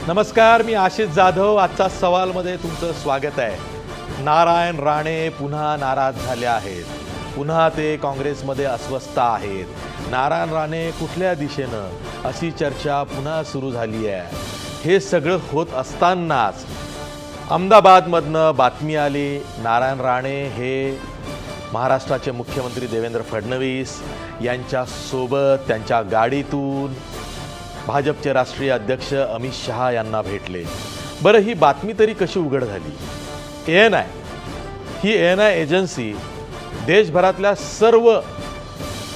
नमस्कार, मी आशिष जाधव. आजचा सवालमध्ये तुमचं स्वागत आहे. नारायण राणे पुन्हा नाराज झाले आहेत. पुन्हा ते काँग्रेसमध्ये अस्वस्थ आहेत. नारायण राणे कुठल्या दिशेनं अशी चर्चा पुन्हा सुरू झाली आहे. हे सगळं होत असतानाच अहमदाबादमधनं बातमी आली. नारायण राणे हे महाराष्ट्राचे मुख्यमंत्री देवेंद्र फडणवीस यांच्यासोबत त्यांच्या गाडीतून भाजपचे राष्ट्रीय अध्यक्ष अमित शहा यांना भेटले. बरं, ही बातमी तरी कशी उघड झाली? ANI ही ANI एजन्सी देशभरातल्या सर्व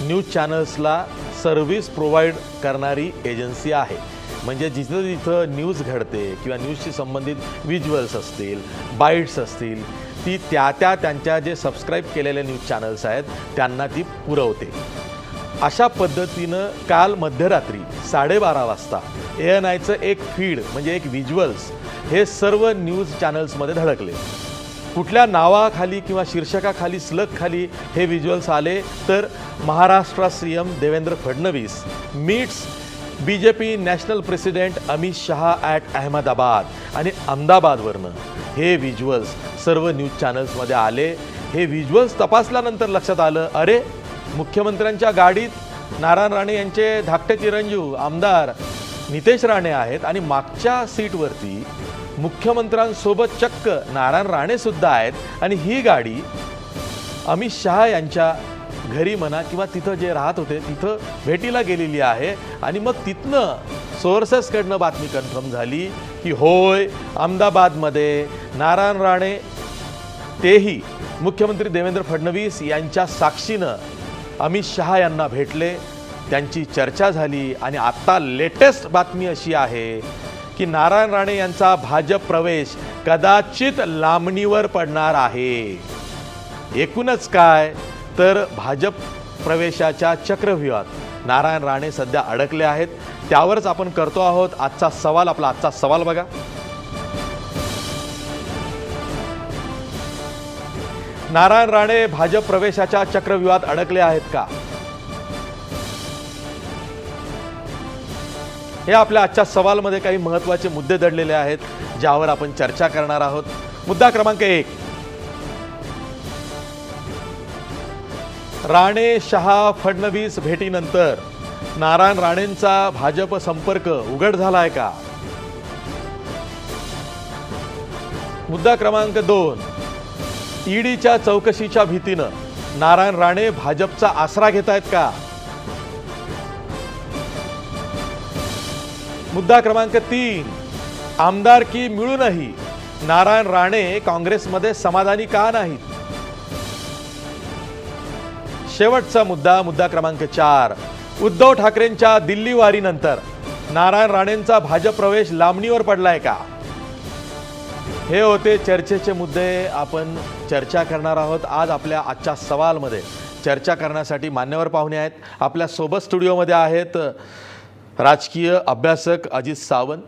न्यूज चॅनल्सला सर्व्हिस प्रोव्हाइड करणारी एजन्सी आहे. म्हणजे जिथं जिथं न्यूज घडते किंवा न्यूजशी संबंधित व्हिज्युअल्स असतील, बाईट्स असतील, ती त्यांच्या जे सबस्क्राईब केलेले न्यूज चॅनल्स आहेत त्यांना ती पुरवते. अशा पद्धतीनं काल मध्यरात्री 12:30 वाजता ANIचं एक फीड म्हणजे एक व्हिज्युअल्स हे सर्व न्यूज चॅनल्समध्ये धडकले. कुठल्या नावाखाली किंवा शीर्षकाखाली खाली हे व्हिज्युअल्स आले तर Maharashtra CM Devendra Fadnavis meats BJP national president Amit Shah at Ahmedabad आणि अहमदाबादवरनं हे व्हिज्युअल्स सर्व न्यूज चॅनल्समध्ये आले. हे व्हिज्युअल्स तपासल्यानंतर लक्षात आलं, अरे मुख्यमंत्र्यांच्या गाडीत नारायण राणे यांचे धाकटे चिरंजीव आमदार नितेश राणे आहेत आणि मागच्या सीटवरती मुख्यमंत्र्यांसोबत चक्क नारायण राणे सुद्धा आहेत आणि ही गाडी अमित शहा यांच्या घरी म्हणा किंवा तिथं जे राहत होते तिथं भेटीला गेलेली आहे. आणि मग तिथनं सोर्सेसकडनं बातमी कन्फर्म झाली की होय, अहमदाबादमध्ये नारायण राणे तेही मुख्यमंत्री देवेंद्र फडणवीस यांच्या साक्षीनं अमित शहा यांना भेटले, त्यांची चर्चा झाली. आणि आत्ता लेटेस्ट बातमी अशी आहे की नारायण राणे यांचा भाजप प्रवेश कदाचित लांबणीवर पडणार आहे. एकूणच काय तर भाजप प्रवेशाच्या चक्रव्यूहात नारायण राणे सध्या अडकले आहेत. त्यावरच आपण करतो आहोत आजचा सवाल. आपला आजचा सवाल बघा. नारायण राणे भाजप प्रवेशाच्या चक्रव्यूहात अडकले आहेत का? हे आपल्या आजच्या सवालमध्ये काही महत्त्वाचे मुद्दे दडलेले आहेत ज्यावर आपण चर्चा करणार आहोत. मुद्दा क्रमांक 1, राणे शहा फडणवीस भेटीनंतर नारायण राणेंचा भाजप संपर्क उघड झालाय का? मुद्दा क्रमांक 2, ईडीच्या चौकशीच्या भीतीनं नारायण राणे भाजपचा आसरा घेत आहेत का? मुद्दा क्रमांक 3, आमदारकी मिळूनही नारायण राणे काँग्रेसमध्ये समाधानी का नाहीत? शेवटचा मुद्दा क्रमांक 4, उद्धव ठाकरेंच्या दिल्ली वारीनंतर नारायण राणेंचा भाजप प्रवेश लांबणीवर पडलाय का? हे होते चर्चेचे मुद्दे. आपण चर्चा करणार आहोत. आज आपल्या आजच्या सवालमध्ये चर्चा करण्यासाठी मान्यवर पाहुणे आहेत. आपल्या सोबत स्टुडिओमध्ये आहेत राजकीय अभ्यासक अजित सावंत,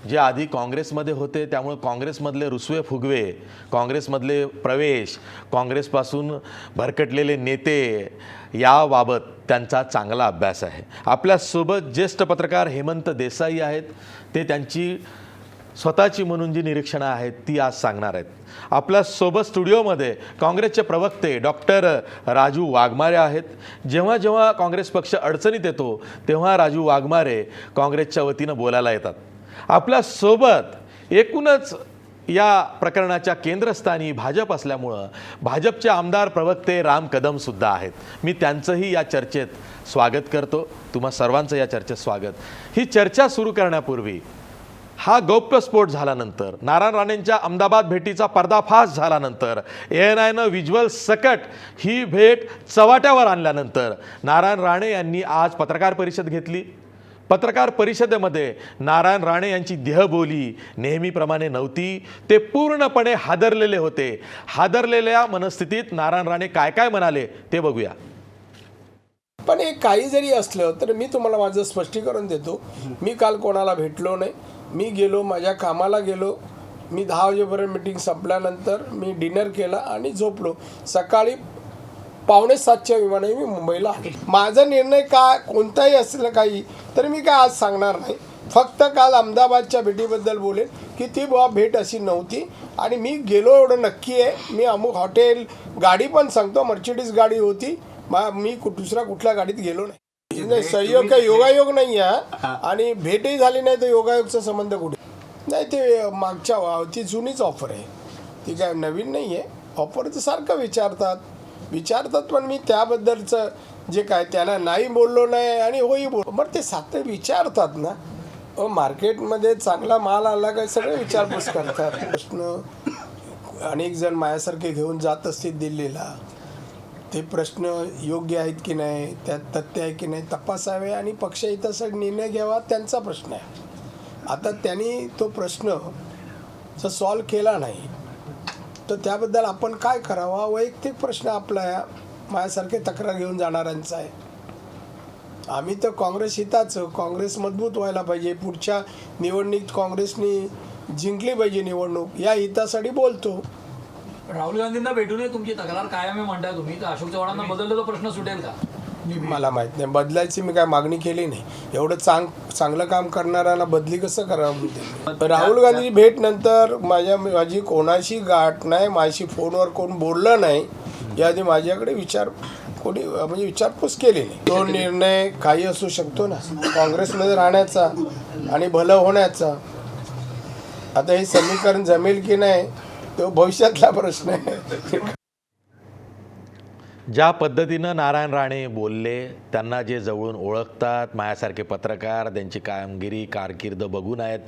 जे आधी काँग्रेसमध्ये होते, त्यामुळे काँग्रेसमधले रुसवे फुगवे, काँग्रेसमधले प्रवेश, काँग्रेसपासून भरकटलेले नेते याबाबत त्यांचा चांगला अभ्यास आहे. आपल्यासोबत ज्येष्ठ पत्रकार हेमंत देसाई आहेत. ते त्यांची स्वतःची म्हणून जी निरीक्षणं आहेत ती आज सांगणार आहेत. आपल्यासोबत स्टुडिओमध्ये काँग्रेसचे प्रवक्ते डॉक्टर राजू वाघमारे आहेत. जेव्हा जेव्हा काँग्रेस पक्ष अडचणीत येतो तेव्हा राजू वाघमारे काँग्रेसच्या वतीनं बोलायला येतात. आपल्यासोबत एकूणच या प्रकरणाच्या केंद्रस्थानी भाजप असल्यामुळं भाजपचे आमदार प्रवक्ते राम कदमसुद्धा आहेत. मी त्यांचंही या चर्चेत स्वागत करतो. तुम्हा सर्वांचं या चर्चेत स्वागत. ही चर्चा सुरू करण्यापूर्वी हा गौप्यस्फोट झाल्यानंतर, नारायण राणेंच्या अहमदाबाद भेटीचा पर्दाफाश झाल्यानंतर, ANIनं व्हिज्युअल सकट ही भेट चव्हाट्यावर आणल्यानंतर नारायण राणे यांनी आज पत्रकार परिषद घेतली. पत्रकार परिषदेमध्ये नारायण राणे यांची देहबोली नेहमीप्रमाणे नव्हती. ते पूर्णपणे हादरलेले होते. हादरलेल्या मनस्थितीत नारायण राणे काय काय म्हणाले ते बघूया. पण हे काही जरी असलं तर मी तुम्हाला माझं स्पष्टीकरण देतो. मी काल कोणाला भेटलो नाही. मी गेलो, माझ्या कामाला गेलो. मी 10 वाजेपर्यंत मीटिंग संपल्यानंतर मी डिनर केला आणि झोपलो. सकाळी 6:45च्या विमानाने मी मुंबईला आलो. माझा निर्णय काय कोणताही असलं काही तर मी काय आज सांगणार नाही. फक्त काल अहमदाबादच्या भेटीबद्दल बोलेन की ती बुवा भेट अशी नव्हती आणि मी गेलो एवढं नक्की आहे. मी अमुक हॉटेल गाडी पण सांगतो, मर्सिडीज गाडी होती, मी दुसऱ्या कुठल्या गाडीत गेलो नाही. संयोग काय योगायोग नाही आहे आणि भेटही झाली नाही तर योगायोगचा संबंध कुठे नाही. ते मागच्या ती जुनीच ऑफर आहे, ती काय नवीन नाही आहे. ऑफर तर सारखं विचारतात पण मी त्याबद्दलचं जे काय त्यांना नाही बोललो नाही आणि होई बोल बरं ते सातं विचारतात ना. मार्केटमध्ये चांगला माल आला काय सगळे विचारपूस करतात. प्रश्न अनेक जण माझ्यासारखे घेऊन जात असतील दिल्लीला, ते प्रश्न योग्य आहेत की नाही, त्यात तथ्य आहे की नाही तपासावे आणि पक्षहितासाठी निर्णय घ्यावा, त्यांचा प्रश्न आहे. आता त्यांनी तो प्रश्न जर सॉल्व केला नाही तर त्याबद्दल आपण काय करावा, वैयक्तिक प्रश्न आपला माझ्यासारखे तक्रार घेऊन जाणाऱ्यांचा आहे. आम्ही तर काँग्रेस हिताचं, काँग्रेस मजबूत व्हायला पाहिजे, पुढच्या निवडणुकीत काँग्रेसनी जिंकली पाहिजे निवडणूक, या हितासाठी बोलतो. राहुल गांधींना भेटूनही तुमची तक्रार कायम आहे म्हणताय तुम्ही, तर अशोक चव्हाणांना बदललं तो प्रश्न सुटेल का? मला माहीत नाही, बदलायची मी काय मागणी केली नाही. एवढं चांगलं काम करणाऱ्यांना बदली कसं करावं. राहुल गांधी भेट नंतर माझी कोणाशी गाठ नाही, माझी फोनवर कोण बोललं नाही, याआधी माझ्याकडे कोणी म्हणजे विचारपूस केली नाही. तो निर्णय काही असू शकतो ना, काँग्रेसमध्ये राहण्याचा आणि भलं होण्याचा. आता हे समीकरण जमेल की नाही तो भविष्यातला प्रश्न आहे. ज्या पद्धतीनं नारायण राणे बोलले, त्यांना जे जवळून ओळखतात, माझ्यासारखे पत्रकार त्यांची कामगिरी कारकीर्द बघून आहेत,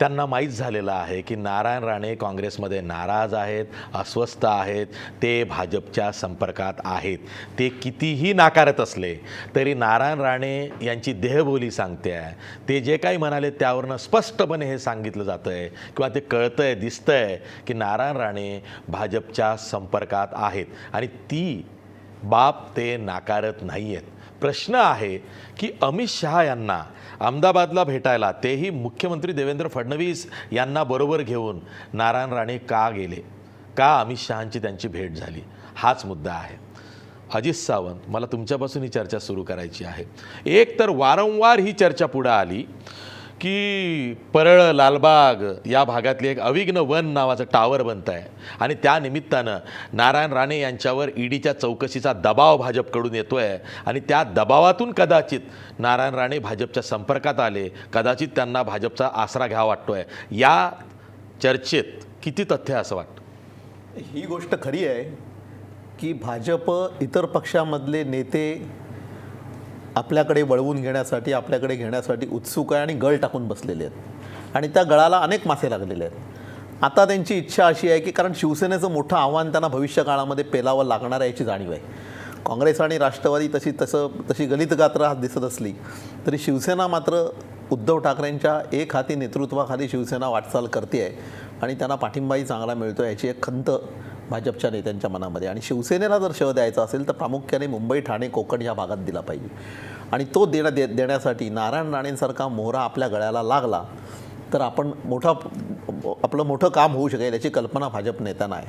त्यांना माहीत झालेलं आहे की नारायण राणे काँग्रेसमध्ये नाराज आहेत, अस्वस्थ आहेत, ते भाजपच्या संपर्कात आहेत. ते कितीही नाकारत असले तरी नारायण राणे यांची देहबोली सांगते आहे, ते जे काही म्हणाले त्यावरनं स्पष्टपणे हे सांगितलं जातं आहे किंवा ते कळतं आहे, दिसतं आहे की नारायण राणे भाजपच्या संपर्कात आहेत आणि ती बाब ते नाकारत नाही आहेत. प्रश्न आहे की अमित शहा यांना अहमदाबादला भेटायला, तेही मुख्यमंत्री देवेंद्र फडणवीस यांना बरोबर घेऊन नारायण राणे का गेले, का अमित शहांची त्यांची भेट झाली, हाच मुद्दा आहे. अजित सावंत, मला तुमच्यापासून ही चर्चा सुरू करायची आहे. एक तर वारंवार ही चर्चा पुढं आली की परळ लालबाग या भागातली एक अविघ्न वन नावाचं टावर बनत आहे आणि त्या निमित्तानं नारायण राणे यांच्यावर ईडीच्या चौकशीचा दबाव भाजपकडून येतो आहे आणि त्या दबावातून कदाचित नारायण राणे भाजपच्या संपर्कात आले, कदाचित त्यांना भाजपचा आसरा घ्यावा वाटतो आहे. या चर्चेत किती तथ्य असं वाटतं? ही गोष्ट खरी आहे की भाजप इतर पक्षामधले नेते आपल्याकडे वळवून घेण्यासाठी, आपल्याकडे घेण्यासाठी उत्सुक आहे आणि गळ टाकून बसलेले आहेत आणि त्या गळाला अनेक मासे लागलेले आहेत. आता त्यांची इच्छा अशी आहे की कारण शिवसेनेचं मोठं आव्हान त्यांना भविष्यकाळामध्ये पेलावं लागणार आहे याची जाणीव आहे. काँग्रेस आणि राष्ट्रवादी तशी गलित गात्र दिसत असली तरी शिवसेना मात्र उद्धव ठाकरेंच्या एक हाती नेतृत्वाखाली शिवसेना वाटचाल करते आहे आणि त्यांना पाठिंबाही चांगला मिळतो याची एक खंत भाजपच्या नेत्यांच्या मनामध्ये. आणि शिवसेनेला जर शह द्यायचा असेल तर प्रामुख्याने मुंबई, ठाणे, कोकण या भागात दिला पाहिजे आणि तो देण्यासाठी नारायण राणेंसारखा मोहरा आपल्या गळ्याला लागला तर आपलं मोठं काम होऊ शकेल याची कल्पना भाजप नेत्यांना आहे.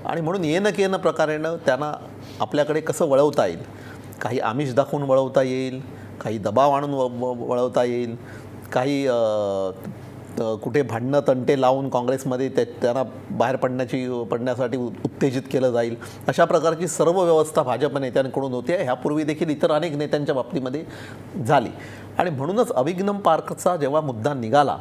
आणि म्हणून येणं की येणं प्रकारेनं त्यांना आपल्याकडे कसं वळवता येईल, काही आमिष दाखवून वळवता येईल, काही दबाव आणून वळवता येईल, काही कुठे भांडणं तंटे लावून काँग्रेसमध्ये त्यांना बाहेर पडण्यासाठी उत्तेजित केलं जाईल, अशा प्रकारची सर्व व्यवस्था भाजप नेत्यांकडून होती आहे. ह्यापूर्वी देखील इतर अनेक नेत्यांच्या बाबतीमध्ये झाली आणि म्हणूनच अभिग्नम पार्कचा जेव्हा मुद्दा निघाला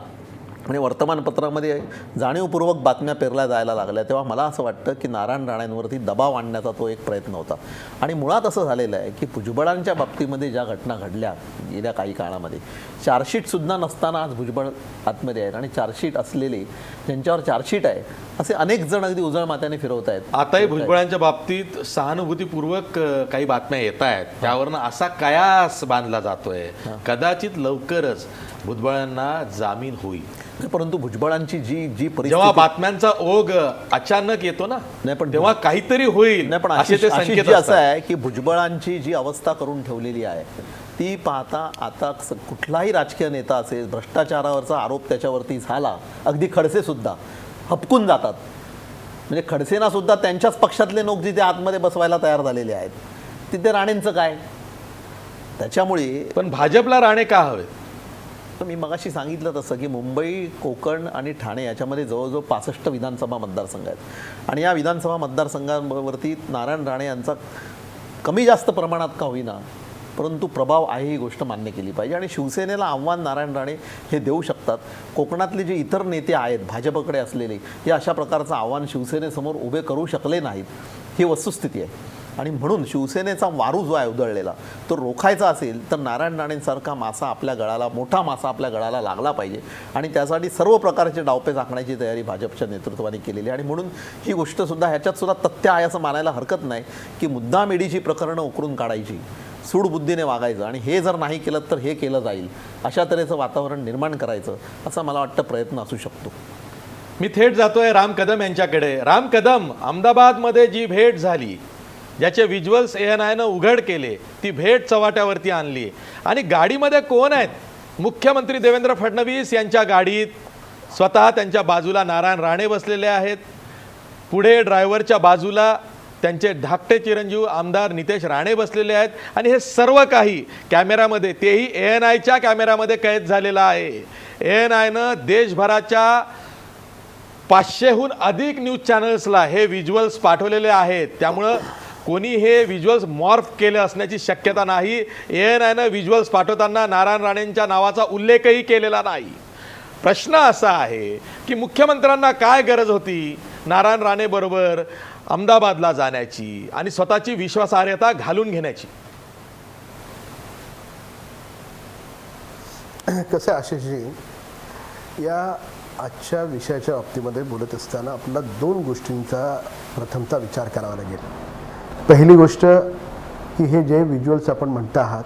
आणि वर्तमानपत्रामध्ये जाणीवपूर्वक बातम्या पेरल्या जायला लागल्या तेव्हा मला असं वाटतं की नारायण राणेंवरती दबाव आणण्याचा तो एक प्रयत्न होता. आणि मुळात असं झालेलं आहे की भुजबळांच्या बाबतीमध्ये ज्या घटना घडल्या गेल्या काही काळामध्ये, चार्जशीटसुद्धा नसताना आज भुजबळ आतमध्ये आहेत आणि चार्जशीट असलेले ज्यांच्यावर चार्जशीट आहे असे अनेक जण अगदी उजळ मात्याने फिरवत आहेत. आताही भुजबळांच्या बाबतीत सहानुभूतीपूर्वक काही बातम्या येत आहेत, त्यावरनं असा कयास बांधला जातोय कदाचित लवकरच भुजबळांना जामीन होईल. परंतु भुजबळांची जी परिस्थिती, जेव्हा बातम्यांचा ओघ अचानक येतो ना, नाही पण तेव्हा काहीतरी होईल. नाही पण असे ते संकेत असं आहे की भुजबळांची जी अवस्था करून ठेवलेली आहे ती पाहता आता कुठलाही राजकीय नेता असेल, भ्रष्टाचारावरचा आरोप त्याच्यावरती झाला, अगदी खडसेसुद्धा हपकून जातात. म्हणजे खडसेंना सुद्धा त्यांच्याच पक्षातले लोक जिथे आतमध्ये बसवायला तयार झालेले आहेत, तिथे राणेंचं काय. त्याच्यामुळे पण भाजपला राणे का हवेत? तर मी मगाशी सांगितलं तसं की मुंबई, कोकण आणि ठाणे याच्यामध्ये जवळजवळ 65 विधानसभा मतदारसंघ आहेत आणि या विधानसभा मतदारसंघांवरती नारायण राणे यांचा कमी जास्त प्रमाणात का होईना परंतु प्रभाव आहे, ही गोष्ट मान्य केली पाहिजे. आणि शिवसेनेला आव्हान नारायण राणे हे देऊ शकतात. कोकणातले जे इतर नेते आहेत भाजपकडे असलेले, हे अशा प्रकारचं आव्हान शिवसेनेसमोर उभे करू शकले नाहीत, ही वस्तुस्थिती आहे. आणि म्हणून शिवसेनेचा वारू जो आहे उधळलेला तो रोखायचा असेल तर नारायण राणेंसारखा मासा आपल्या गळाला, मोठा मासा आपल्या गळाला लागला पाहिजे. आणि त्यासाठी सर्व प्रकारचे डावपेच आखण्याची तयारी भाजपच्या नेतृत्वाने केलेली आहे. आणि म्हणून ही गोष्टसुद्धा ह्याच्यात सुद्धा तथ्य आहे असं मानायला हरकत नाही की मुद्दाम ईडीची प्रकरणं उकरून काढायची, सूडबुद्धीने वागायचं आणि हे जर नाही केलं तर हे केलं जाईल, अशा तऱ्हेचं वातावरण निर्माण करायचं असा मला वाटतं प्रयत्न असू शकतो. मी थेट जातोय राम कदम यांच्याकडे. राम कदम, अहमदाबादमध्ये जी भेट झाली, ज्याचे विज्युअल्स ANIनं उघड केले, ती भेट चव्हाट्यावरती आणली आणि गाडीमध्ये कोण आहेत? मुख्यमंत्री देवेंद्र फडणवीस यांच्या गाडीत स्वतः त्यांच्या बाजूला नारायण राणे बसलेले आहेत. पुढे ड्रायव्हरच्या बाजूला त्यांचे धाकटे चिरंजीव आमदार नितेश राणे बसलेले आहेत आणि हे सर्व काही कॅमेऱ्यामध्ये, तेही ANIच्या कॅमेऱ्यामध्ये कैद झालेलं आहे. ANIनं देशभराच्या 500हून अधिक न्यूज चॅनल्सला हे विज्युअल्स पाठवलेले आहेत. त्यामुळं कोणी हे विज्युअल्स मॉर्फ केले असण्याची शक्यता नाही. ANIनं विज्युअल्स पाठवताना नारायण राणेंच्या नावाचा उल्लेखही केलेला नाही. प्रश्न असा आहे की मुख्यमंत्र्यांना काय गरज होती नारायण राणे बरोबर अहमदाबादला जाण्याची आणि स्वतःची विश्वासार्हता घालून घेण्याची? कसं आहे आशिषजी, या आजच्या विषयाच्या बाबतीमध्ये बोलत असताना आपल्याला 2 गोष्टींचा प्रथमता विचार करावा लागेल. पहिली गोष्ट की हे जे व्हिज्युअल्स आपण म्हणता आहात,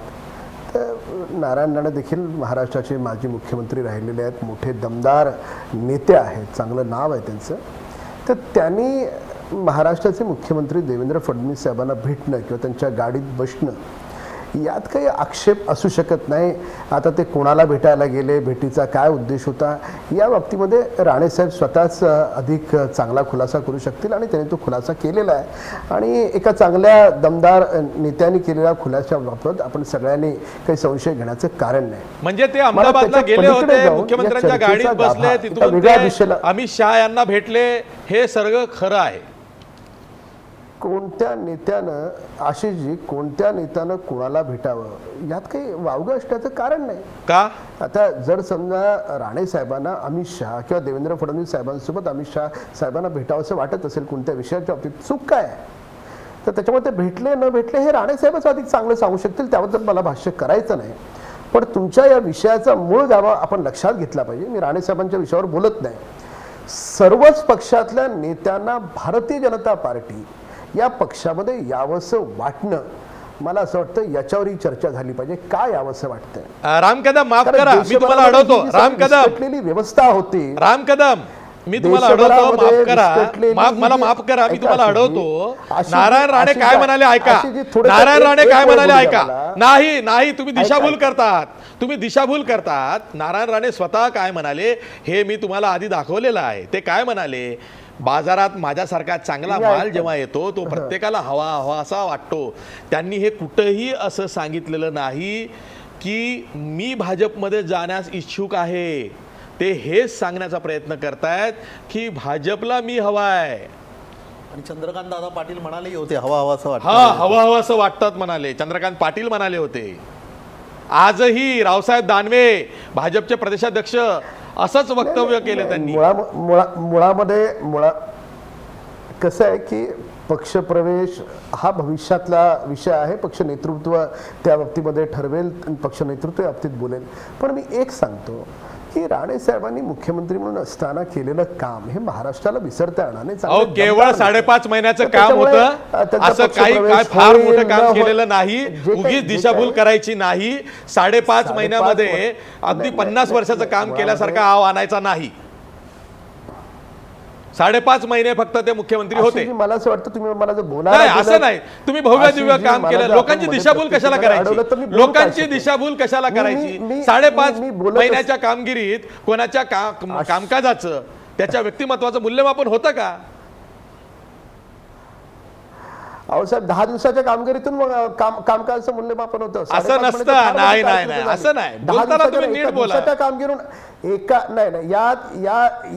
तर नारायण राणे देखील महाराष्ट्राचे माजी मुख्यमंत्री राहिलेले आहेत, मोठे दमदार नेते आहेत, चांगलं नाव आहे त्यांचं. तर त्यांनी महाराष्ट्राचे मुख्यमंत्री देवेंद्र फडणवीस साहेबांना भेटणं किंवा त्यांच्या गाडीत बसणं यात काही आक्षेप असू शकत नाही. आता ते कोणाला भेटायला गेले, भेटीचा काय उद्देश होता, या बाबतीमध्ये राणेसाहेब स्वतःच अधिक चांगला खुलासा करू शकतील आणि त्यांनी तो खुलासा केलेला आहे. आणि एका चांगल्या दमदार नेत्यांनी केलेल्या खुलाशाबाबत आपण सगळ्यांनी काही संशय घेण्याचं कारण नाही. म्हणजे ते अहमदाबादला गेले होते, मुख्यमंत्र्यांच्या गाडीत बसले, तिथून ते अमित शहा यांना भेटले, हे सगळं खरं आहे. कोणत्या नेत्यानं, आशिषजी, कोणत्या नेत्यानं कोणाला भेटावं यात काही वावगं असण्याचं कारण नाही. का? आता जर समजा राणे साहेबांना अमित शहा किंवा देवेंद्र फडणवीस साहेबांसोबत अमित शहा साहेबांना भेटावं असं वाटत असेल कोणत्या विषयाच्या बाबतीत, चूक काय आहे? तर त्याच्यामुळे ते भेटले न भेटले हे राणे साहेबच अधिक चांगलं सांगू शकतील, त्याबद्दल मला भाष्य करायचं नाही. पण तुमच्या या विषयाचा मूळ गाभा आपण लक्षात घेतला पाहिजे. मी राणे साहेबांच्या विषयावर बोलत नाही. सर्वच पक्षातल्या नेत्यांना भारतीय जनता पार्टी या पक्षामध्ये यावंसं वाटणं, मला असं वाटतं याच्यावरही चर्चा झाली पाहिजे. काय यावंसं वाटतंय? राम कदम, माफ करा, मी तुम्हाला अडवतो. राम कदम, व्यवस्था होती. राम कदम, मी तुम्हाला अडवतो, माफ करा, मला माफ करा, मी तुम्हाला अडवतो. नारायण राणे काय म्हणाले ऐका. नारायण राणे काय म्हणाले ऐका. नाही नाही, तुम्ही दिशाभूल करतात, तुम्ही दिशाभूल करतात. नारायण राणे स्वतः काय म्हणाले हे मी तुम्हाला आधी दाखवलेलं आहे. ते काय म्हणाले, बाजारात माझ्यासारखा चांगला माल जेव्हा येतो तो प्रत्येकाला हवा हवा असा वाटतो. त्यांनी हे कुठंही असं सांगितलेलं नाही की मी भाजपमध्ये जाण्यास इच्छुक आहे. ते हेच सांगण्याचा प्रयत्न करतायत की भाजपला मी हवाय. आणि चंद्रकांत दादा पाटील म्हणाले होते हवा हवा असं वाटतं. हा, हवा हवा असं वाटतात म्हणाले. चंद्रकांत पाटील म्हणाले होते. आजही रावसाहेब दानवे भाजपचे प्रदेशाध्यक्ष असंच वक्तव्य केलं त्यांनी. मुळामध्ये कसं आहे की पक्षप्रवेश हा भविष्यातला विषय आहे. पक्ष नेतृत्व त्या बाबतीमध्ये ठरवेल, पक्ष नेतृत्व या बाबतीत बोलेल. पण मी एक सांगतो की राणे साहेबांनी मुख्यमंत्री म्हणून असताना केलेलं काम हे महाराष्ट्राला विसरता येणार नाही. केवळ 5.5 महिन्याचं काम होतं, असं काय फार मोठं काम केलेलं नाही. उगीच दिशाभूल करायची नाही. 5.5 महिन्यामध्ये अगदी 50 वर्षाचं काम केल्यासारखा आव आणायचा नाही. 5.5 महिने फक्त ते मुख्यमंत्री होते. मला असं वाटतं तुम्ही मला जर नाही, असं नाही, तुम्ही भव्य दिव्य काम केलं. लोकांची दिशाभूल कशाला करायची? लोकांची दिशाभूल कशाला करायची? 5.5 महिन्याच्या कामगिरीत कोणाच्या कामकाजाचं, त्याच्या व्यक्तिमत्वाचं मूल्यमापन होतं का? अहो साहेब 10 दिवसाच्या कामगिरीतून मग कामकाजाचं मूल्यमापन होतं. असं 5.5 नसतं. महिने फार नाही, मोठी नाही, कारकीर्द नाही. असं नाही. झाली. 10 बोलताना दिवसाच्या तुम्ही नीट एका बोला. दिवसाच्या कामगिरीहून नाही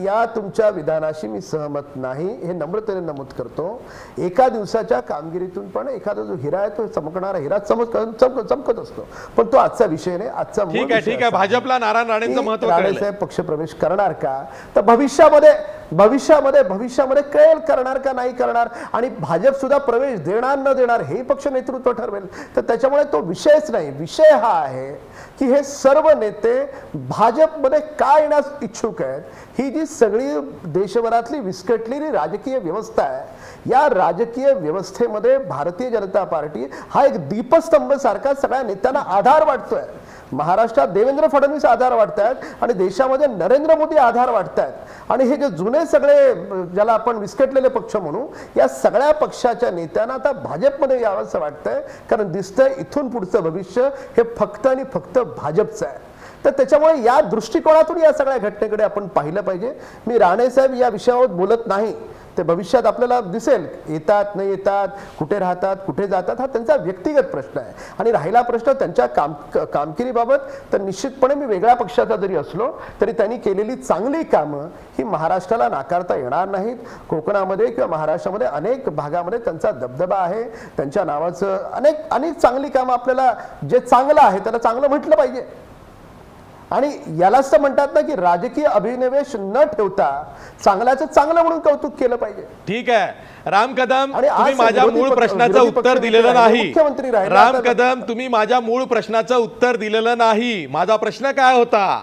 या तुमच्या विधानाशी मी सहमत नाही, हे नम्रतेने नमूद करतो. एका दिवसाच्या कामगिरीतून पण एखादा जो हिरा आहे तो चमकणारा हिरा चमकत असतो, पण तो आजचा विषय नाही. आजचा मूळ ठीक आहे, विषय ठीक आहे. असा भाजपला नारायण राणेंचं की महत्व राणे कळलंय. साहेब पक्षप्रवेश करणार का, तर भविष्यामध्ये कळेल करणार का नाही करणार, आणि भाजप सुद्धा प्रवेश देणार न देणार हे पक्ष नेतृत्व ठरवेल. तर त्याच्यामुळे तो विषयच नाही. विषय हा आहे की हे सर्व नेते भाजपमध्ये का येण्यास इच्छुक आहेत. ही जी सगळी देशभरातली विस्कटलेली राजकीय व्यवस्था आहे, या राजकीय व्यवस्थेमध्ये भारतीय जनता पार्टी हा एक दीपस्तंभ सारखा सगळ्या नेत्यांना आधार वाटतोय. महाराष्ट्रात देवेंद्र फडणवीस आधार वाटतायत आणि देशामध्ये नरेंद्र मोदी आधार वाटतायत, आणि हे जे जुने सगळे ज्याला आपण विस्कटलेले पक्ष म्हणू, या सगळ्या पक्षाच्या नेत्यांना आता भाजपमध्ये यावंसं वाटतंय, कारण दिसतंय इथून पुढचं भविष्य हे फक्त आणि फक्त भाजपचं आहे. तर त्याच्यामुळे या दृष्टिकोनातून या सगळ्या घटनेकडे आपण पाहिलं पाहिजे. मी राणे साहेब या विषयावर बोलत नाही, ते भविष्यात आपल्याला दिसेल येतात नाही येतात, कुठे राहतात कुठे जातात, हा त्यांचा व्यक्तिगत प्रश्न आहे. आणि राहिला प्रश्न त्यांच्या कामगिरीबाबत, तर निश्चितपणे मी वेगळ्या पक्षाचा जरी असलो तरी त्यांनी केलेली चांगली कामं ही महाराष्ट्राला नाकारता येणार नाहीत. कोकणामध्ये किंवा महाराष्ट्रामध्ये अनेक भागामध्ये त्यांचा दबदबा आहे, त्यांच्या नावाचं अनेक चांगली कामं, आपल्याला जे चांगलं आहे त्याला चांगलं म्हटलं पाहिजे. आणि यालाच तर म्हणतात ना की राजकीय अभिनिवेश न ठेवता चांगल्याचं चांगलं म्हणून कौतुक केलं पाहिजे. ठीक आहे राम कदम, आणि आज तुम्ही माझ्या विरोधी मूळ पक्ष- प्रश्नाचं विरोधी उत्तर पक्ष दिलेलं राहिले, नाही. मुख्यमंत्री राहिले. राम आता- कदम, तुम्ही माझ्या मूळ प्रश्नाचं उत्तर दिलेलं नाही. माझा प्रश्न काय होता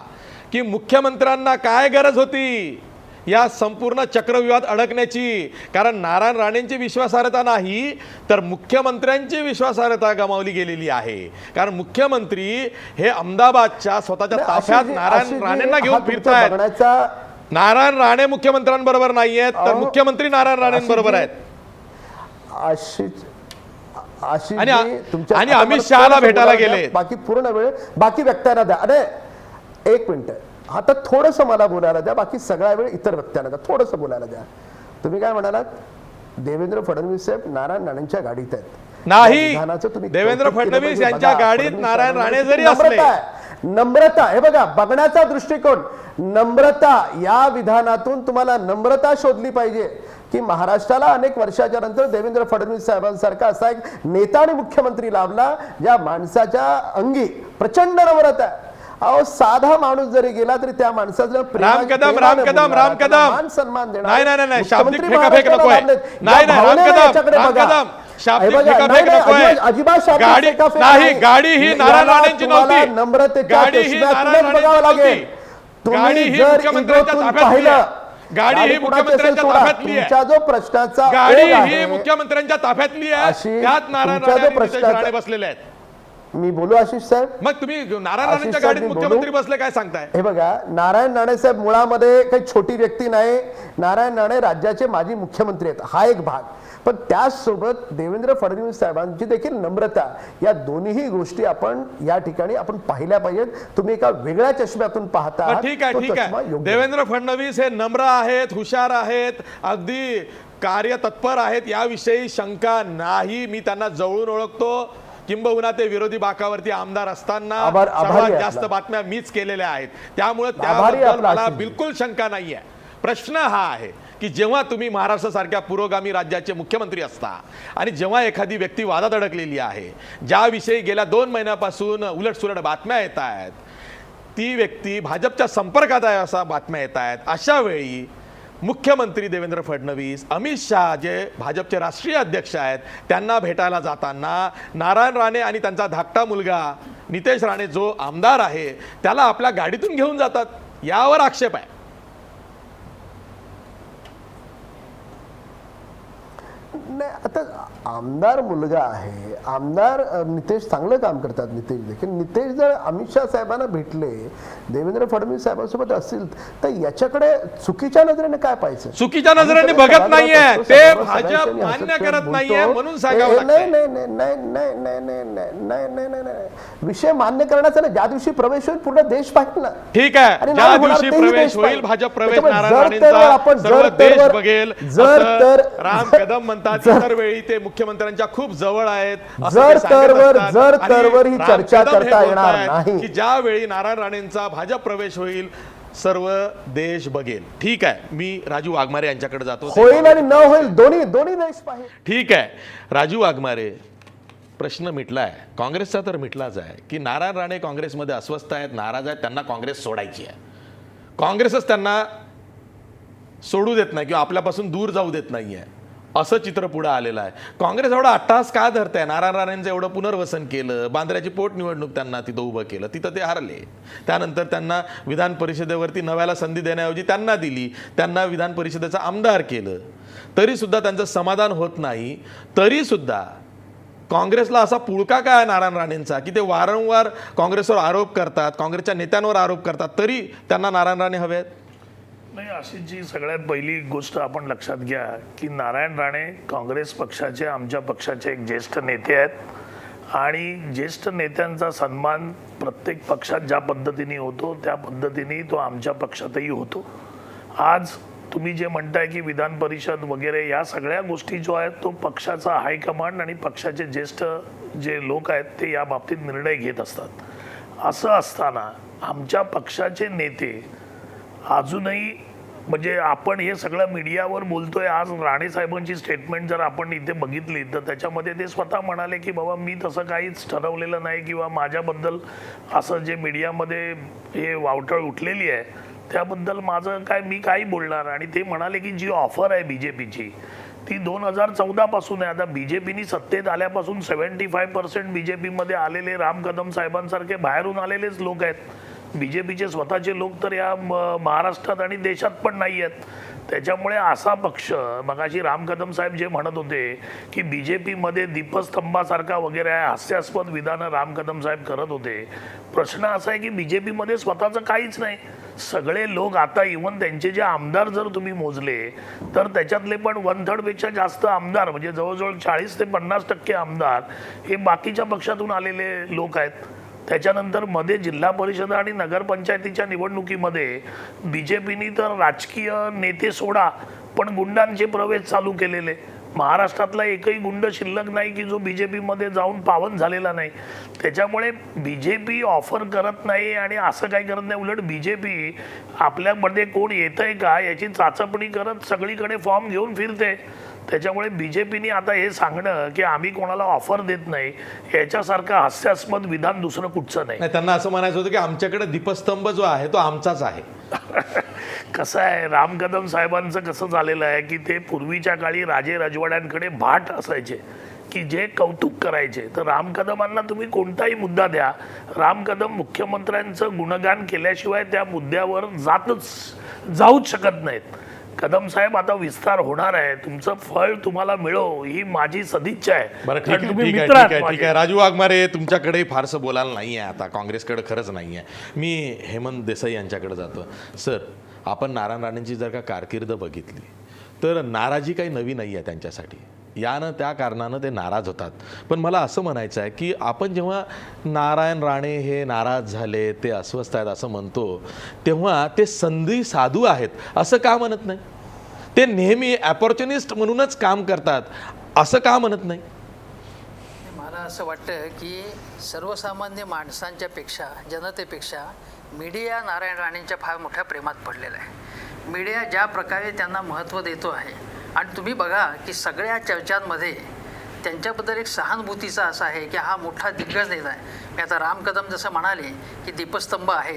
की मुख्यमंत्र्यांना काय गरज होती या संपूर्ण चक्रव्यूहात अडकण्याची. कारण नारायण राणेंची विश्वासार्हता नाही तर मुख्यमंत्र्यांची विश्वासार्हता गमावली गेलेली आहे. कारण मुख्यमंत्री हे अहमदाबादच्या स्वतःच्या नाही, ताफ्यात आशिषजी, नारायण राणेंना घेऊन हा तुमचा फिरतायत. बघण्याचा नारायण राणे मुख्यमंत्र्यांबरोबर नाहीयेत तर मुख्यमंत्री नारायण राणेंबरोबर आहेत. आणि अमित शहाला भेटायला गेले. बाकी पूर्ण वेळ बाकी व्यक्त्यांना द्या. अरे एक मिनिट, आता थोडंसं मला बोलायला द्या, बाकी सगळा वेळ इतर व्यक्त्यांना द्या. थोडंसं बोलायला द्या. तुम्ही काय म्हणालात, देवेंद्र फडणवीस साहेब नारायण राणेंच्या गाडीत आहेत. नाही, विधानाचं तुम्ही देवेंद्र कौतुक केलं फडणवीस पाहिजे. यांच्या बघा, गाडीत फडणवीस नारायण राणे साहेबांची जरी असले. नम्रता आहे, नम्रता, हे बघा बघण्याचा दृष्टिकोन, नम्रता, या विधानातून तुम्हाला नम्रता शोधली पाहिजे की महाराष्ट्राला अनेक वर्षाच्या नंतर देवेंद्र फडणवीस साहेबांसारखा असा एक नेता आणि मुख्यमंत्री लाभला ज्या माणसाच्या अंगी प्रचंड नम्रता आहे. अहो साधा माणूस जरी गेला तरी त्या माणसाचं राम कदम मान सन्मान देणार. नाही शाब्दिक मुख्यमंत्री फेकाफेक महाराष्ट्राला नकोय. लाभलेत. नाही या राम भावनेला याच्याकडे कदम बघा. शाब्दिक हे बघा, फेकाफेक नाही, नकोय. अजिबात शाब्दिक गाडी फेकाफेक नाही, गाडी ही याला नारायण राणेंची तुम्हाला नव्हती. नम्रतेच्या गाडी ही चष्म्यातूनच नारायण बघावं राणेंची लागेल. नव्हती. गाडी ही जर मुख्यमंत्र्यांच्या इगोतून ताब्यातली पाहिलं, आहे. गाडी ही कुणाची मुख्यमंत्र्यांच्या असेल सोडा. ताब्यातली आहे. तुमचा जो प्रश्नाचा गाडी ओघ ही आहे, मुख्यमंत्र्यांच्या ताफ्यातली आहे. अशी त्यात नारायण तुमचा राणे जो आणि नितेश प्रश्नाचा- राणे बसलेले आहेत. मी बोलू आशिष साहेब. मग तुम्ही नारायण आशिष राणेंच्या साहेब, गाडीत मी मुख्यमंत्री बोलू? बसले काय सांगताय. हे बघा, नारायण राणे साहेब मुळामध्ये काही छोटी व्यक्ती नाही. नारायण राणे राज्याचे माजी मुख्यमंत्री आहेत, हा एक भाग. पण त्याचसोबत देवेंद्र फडणवीस साहेबांची देखील नम्रता, या दोन्ही गोष्टी आपण या ठिकाणी आपण पाहिल्या पाहिजेत. तुम्ही एका वेगळ्या चष्म्यातून पाहता आहात. ठीक आहे तो ठीक चष्मा आहे. योग्य देवेंद्र फडणवीस हे नम्र आहेत, हुशार आहेत, अगदी कार्यतत्पर आहेत, याविषयी शंका नाही. मी त्यांना जवळून ओळखतो. किंबहुना ते विरोधी बाकावरती आमदार असताना आभारी सर्वात आहे जास्त आपला. बातम्या मीच केलेल्या आहेत. त्यामुळे आभारी आहे त्याबद्दल आपला मला आशिष. बिलकुल शंका नाहीये. प्रश्न हा आहे की जेव्हा तुम्ही महाराष्ट्रासारख्या पुरोगामी राज्याचे मुख्यमंत्री असता आणि जेव्हा एखादी व्यक्ती वादात अडकलेली आहे, ज्याविषयी गेल्या 2 महिन्यापासून उलटसुलट बातम्या येत आहेत, ती व्यक्ती भाजपच्या संपर्कात आहे असा बातम्या येत आहेत, अशा वेळी मुख्यमंत्री देवेंद्र फडणवीस, अमित शहा जे भाजपचे राष्ट्रीय अध्यक्ष आहेत, त्यांना भेटायला जाताना नारायण राणे आणि त्यांचा धाकटा मुलगा नितेश राणे जो आमदार आहे त्याला आपल्या गाडीतून घेऊन जातात. यावर आक्षेप आहे. नाही, आता आमदार मुलगा आहे, आमदार नितेश चांगलं काम करतात. नितेश जर अमित शहा साहेबांना भेटले, देवेंद्र फडणवीस साहेबांसोबत असतील, तर याच्याकडे चुकीच्या नजरेने काय पाहिजे? चुकीच्या नजरेने बघत नाहीये, ते भाजप मान्य करत नाहीये, म्हणून सांगावं लागतंय. नाही, विषय मान्य करण्याचा नाही. ज्या दिवशी प्रवेश होईल पूर्ण देश पाहिजे ना. ठीक आहे, आणि ज्या नाही होणार दिवशी तेही प्रवेश देश होईल पाहिजे. भाजप प्रवेश त्याच्यामुळे नारायण जर तर राणेंचा आपण सर्व जर देश तर बघेल जर असं तर राम कदम म्हणतात इतर वेळी ते मुख्यमंत्र्यांच्या खूप जवळ आहेत असं जर ते सांगत तरवर- असतात. जर आणि तरवर ही राम चर्चा कदम हे करता येणार बोलतायत नाही. की ज्यावेळी नारायण राणेंचा भाजप प्रवेश होईल सर्व देश बघेल. ठीक आहे, मी राजू वाघमारे यांच्याकडे जातो. होईल आणि न होईल दोन्ही देश पाहिजे. ठीक आहे, राजू वाघमारे, प्रश्न मिटला आहे, काँग्रेसचा तर मिटलाच आहे की नारायण राणे काँग्रेसमध्ये अस्वस्थ आहेत, नाराज आहेत, त्यांना काँग्रेस सोडायची आहे. काँग्रेसच त्यांना सोडू देत नाही किंवा आपल्यापासून दूर जाऊ देत नाही आहे, असं चित्र पुढे आलेलं आहे. काँग्रेस एवढा अट्टहास का धरत आहे? नारायण राणेंचं एवढं पुनर्वसन केलं, बांद्र्याची पोटनिवडणूक त्यांना तिथं उभं केलं, तिथं ते हारले. त्यानंतर त्यांना विधान परिषदेवरती नव्याला संधी देण्याऐवजी त्यांना दिली, त्यांना विधान परिषदेचं आमदार केलं, तरीसुद्धा त्यांचं समाधान होत नाही. तरीसुद्धा काँग्रेसला असा पुळका काय नारायण राणेंचा की ते वारंवार काँग्रेसवर आरोप करतात, काँग्रेसच्या नेत्यांवर आरोप करतात, तरी त्यांना नारायण राणे हवे आहेत? नाही, अशी जी सगळ्यात पहिली गोष्ट आपण लक्षात घ्या की नारायण राणे काँग्रेस पक्षाचे, आमच्या पक्षाचे एक ज्येष्ठ नेते आहेत आणि ज्येष्ठ नेत्यांचा सन्मान प्रत्येक पक्षात ज्या पद्धतीने होतो त्या पद्धतीने तो आमच्या पक्षातही होतो. आज तुम्ही जे म्हणताय की विधान परिषद वगैरे या सगळ्या गोष्टी जो आहेत तो पक्षाचा हायकमांड आणि पक्षाचे ज्येष्ठ जे लोक आहेत ते या बाबतीत निर्णय घेत असतात. असं असताना आमच्या पक्षाचे नेते अजूनही, म्हणजे आपण हे सगळं मीडियावर बोलतोय, आज राणे साहेबांची स्टेटमेंट जर आपण इथे बघितली तर त्याच्यामध्ये ते स्वतः म्हणाले की बाबा मी तसं काहीच ठरवलेलं नाही किंवा माझ्याबद्दल असं जे मीडियामध्ये हे वावटळ उठलेली आहे त्याबद्दल माझं काय, मी काही बोलणार. आणि ते म्हणाले की जी ऑफर आहे बीजेपीची ती 2014 पासून आहे. आता बीजेपीनी सत्तेत आल्यापासून 75% बीजेपीमध्ये आलेले राम कदम साहेबांसारखे बाहेरून आलेलेच लोक आहेत. बीजेपीचे स्वतःचे लोक तर या महाराष्ट्रात आणि देशात पण नाही आहेत. त्याच्यामुळे असा पक्ष, मगाशी राम कदम साहेब जे म्हणत होते की बीजेपीमध्ये दीपस्तंभासारखा वगैरे आहे, हास्यास्पद विधानं राम कदम साहेब करत होते. प्रश्न असा आहे की बीजेपीमध्ये स्वतःचं काहीच नाही. सगळे लोक आता इव्हन त्यांचे जे आमदार जर तुम्ही मोजले तर त्याच्यातले पण 1/3 पेक्षा जास्त आमदार, म्हणजे जवळजवळ 40 ते 50% आमदार हे बाकीच्या पक्षातून आलेले लोक आहेत. त्याच्यानंतर मध्ये जिल्हा परिषद आणि नगरपंचायतीच्या निवडणुकीमध्ये बीजेपीनी तर राजकीय नेते सोडा पण गुंडांचे प्रवेश चालू केलेले. महाराष्ट्रातला एकही गुंड शिल्लक नाही की जो बीजेपीमध्ये जाऊन पावन झालेला नाही. त्याच्यामुळे बीजेपी ऑफर करत नाही आणि असं काही करत नाही. उलट बीजेपी आपल्यामध्ये कोण येतंय का याची चाचपणी करत सगळीकडे फॉर्म घेऊन फिरते. त्याच्यामुळे बीजेपीने आता हे सांगणं की आम्ही कोणाला ऑफर देत नाही याच्यासारखं हास्यास्पद विधान दुसरं कुठचं नाही. त्यांना असं म्हणायचं होतं की आमच्याकडे दीपस्तंभ जो आहे तो आमचाच आहे. कसं आहे, राम कदम साहेबांचं कसं झालेलं आहे की ते पूर्वीच्या काळी राजे राजवाड्यांकडे भाट असायचे की जे कौतुक करायचे. तर राम कदमांना तुम्ही कोणताही मुद्दा द्या, राम कदम मुख्यमंत्र्यांचं गुणगान केल्याशिवाय त्या मुद्द्यावर जाऊच शकत नाहीत. कदम साहेब आता विस्तार होणार आहे, तुमचं फळ तुम्हाला मिळो ही माझी सदिच्छा आहे. बरं, ठीक कारण आहे, तुम्ही ठीक आहे, मित्र ठीक आहात आहे, माझे. ठीक आहे. राजू वाघमारे, तुमच्याकडे फारसं बोलायला नाही आहे आता, काँग्रेसकडे खरंच नाही आहे. मी हेमंत देसाई यांच्याकडे जातो. सर, आपण नारायण राणेंची जर का कारकीर्द बघितली तर नाराजी काही नवी नाही आहे त्यांच्यासाठी. यानं त्या कारणानं ते नाराज होतात. पण मला असं म्हणायचं आहे की आपण जेव्हा नारायण राणे हे नाराज झाले, ते अस्वस्थ आहेत असं म्हणतो, तेव्हा ते संधी साधू आहेत असं का म्हणत नाही? ते नेहमी अपॉर्च्युनिस्ट म्हणूनच काम करतात असं का म्हणत नाही? मला असं वाटतं की सर्वसामान्य माणसांच्या पेक्षा, जनतेपेक्षा मीडिया नारायण राणेंच्या फार मोठ्या प्रेमात पडलेला आहे. मीडिया ज्या प्रकारे त्यांना महत्त्व देतो आहे आणि तुम्ही बघा की सगळ्या चर्चांमध्ये त्यांच्याबद्दल एक सहानुभूतीचा असा आहे की हा मोठा दिग्गज नेता आहे. मी आता राम कदम जसं म्हणाले की दीपस्तंभ आहे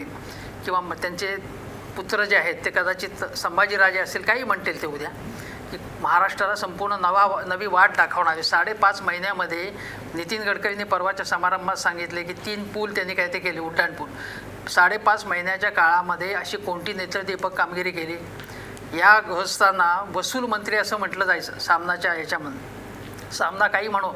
किंवा त्यांचे पुत्र जे आहेत ते कदाचित संभाजीराजे असतील, काही म्हणतील ते उद्या, की महाराष्ट्राला संपूर्ण नवी वाट दाखवणारे 5.5 महिन्यामध्ये नितीन गडकरींनी परवाच्या समारंभात सांगितले की 3 पूल त्यांनी काय ते केले, उड्डाणपूल. 5.5 महिन्याच्या काळामध्ये अशी कोणती नेत्रदीपक कामगिरी केली? या गृहस्थांना वसूल मंत्री असं म्हटलं जायचं सामनाच्या याच्यामध्ये. सामना काही म्हणो,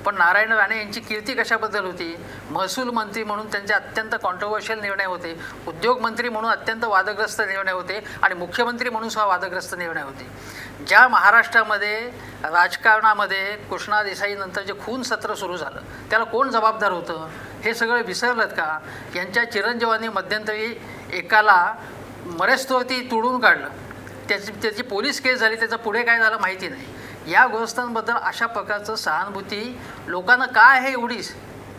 पण नारायण राणे यांची कीर्ती कशाबद्दल होती? महसूल मंत्री म्हणून त्यांचे अत्यंत कॉन्ट्रोवर्शियल निर्णय होते, उद्योग मंत्री म्हणून अत्यंत वादग्रस्त निर्णय होते आणि मुख्यमंत्री म्हणून सुद्धा वादग्रस्त निर्णय होते. ज्या महाराष्ट्रामध्ये राजकारणामध्ये कृष्णा देसाईनंतर जे खून सत्र सुरू झालं त्याला कोण जबाबदार होतं? हे सगळं विसरलं का? यांच्या चिरंजीवांनी मध्यंतरी एकाला मरेस्तोवरती तुडून काढलं, त्याची पोलीस केस झाली, त्याचं पुढे काय झालं माहिती नाही. या गृहस्थांबद्दल अशा प्रकारचं सहानुभूती लोकांना का आहे एवढीच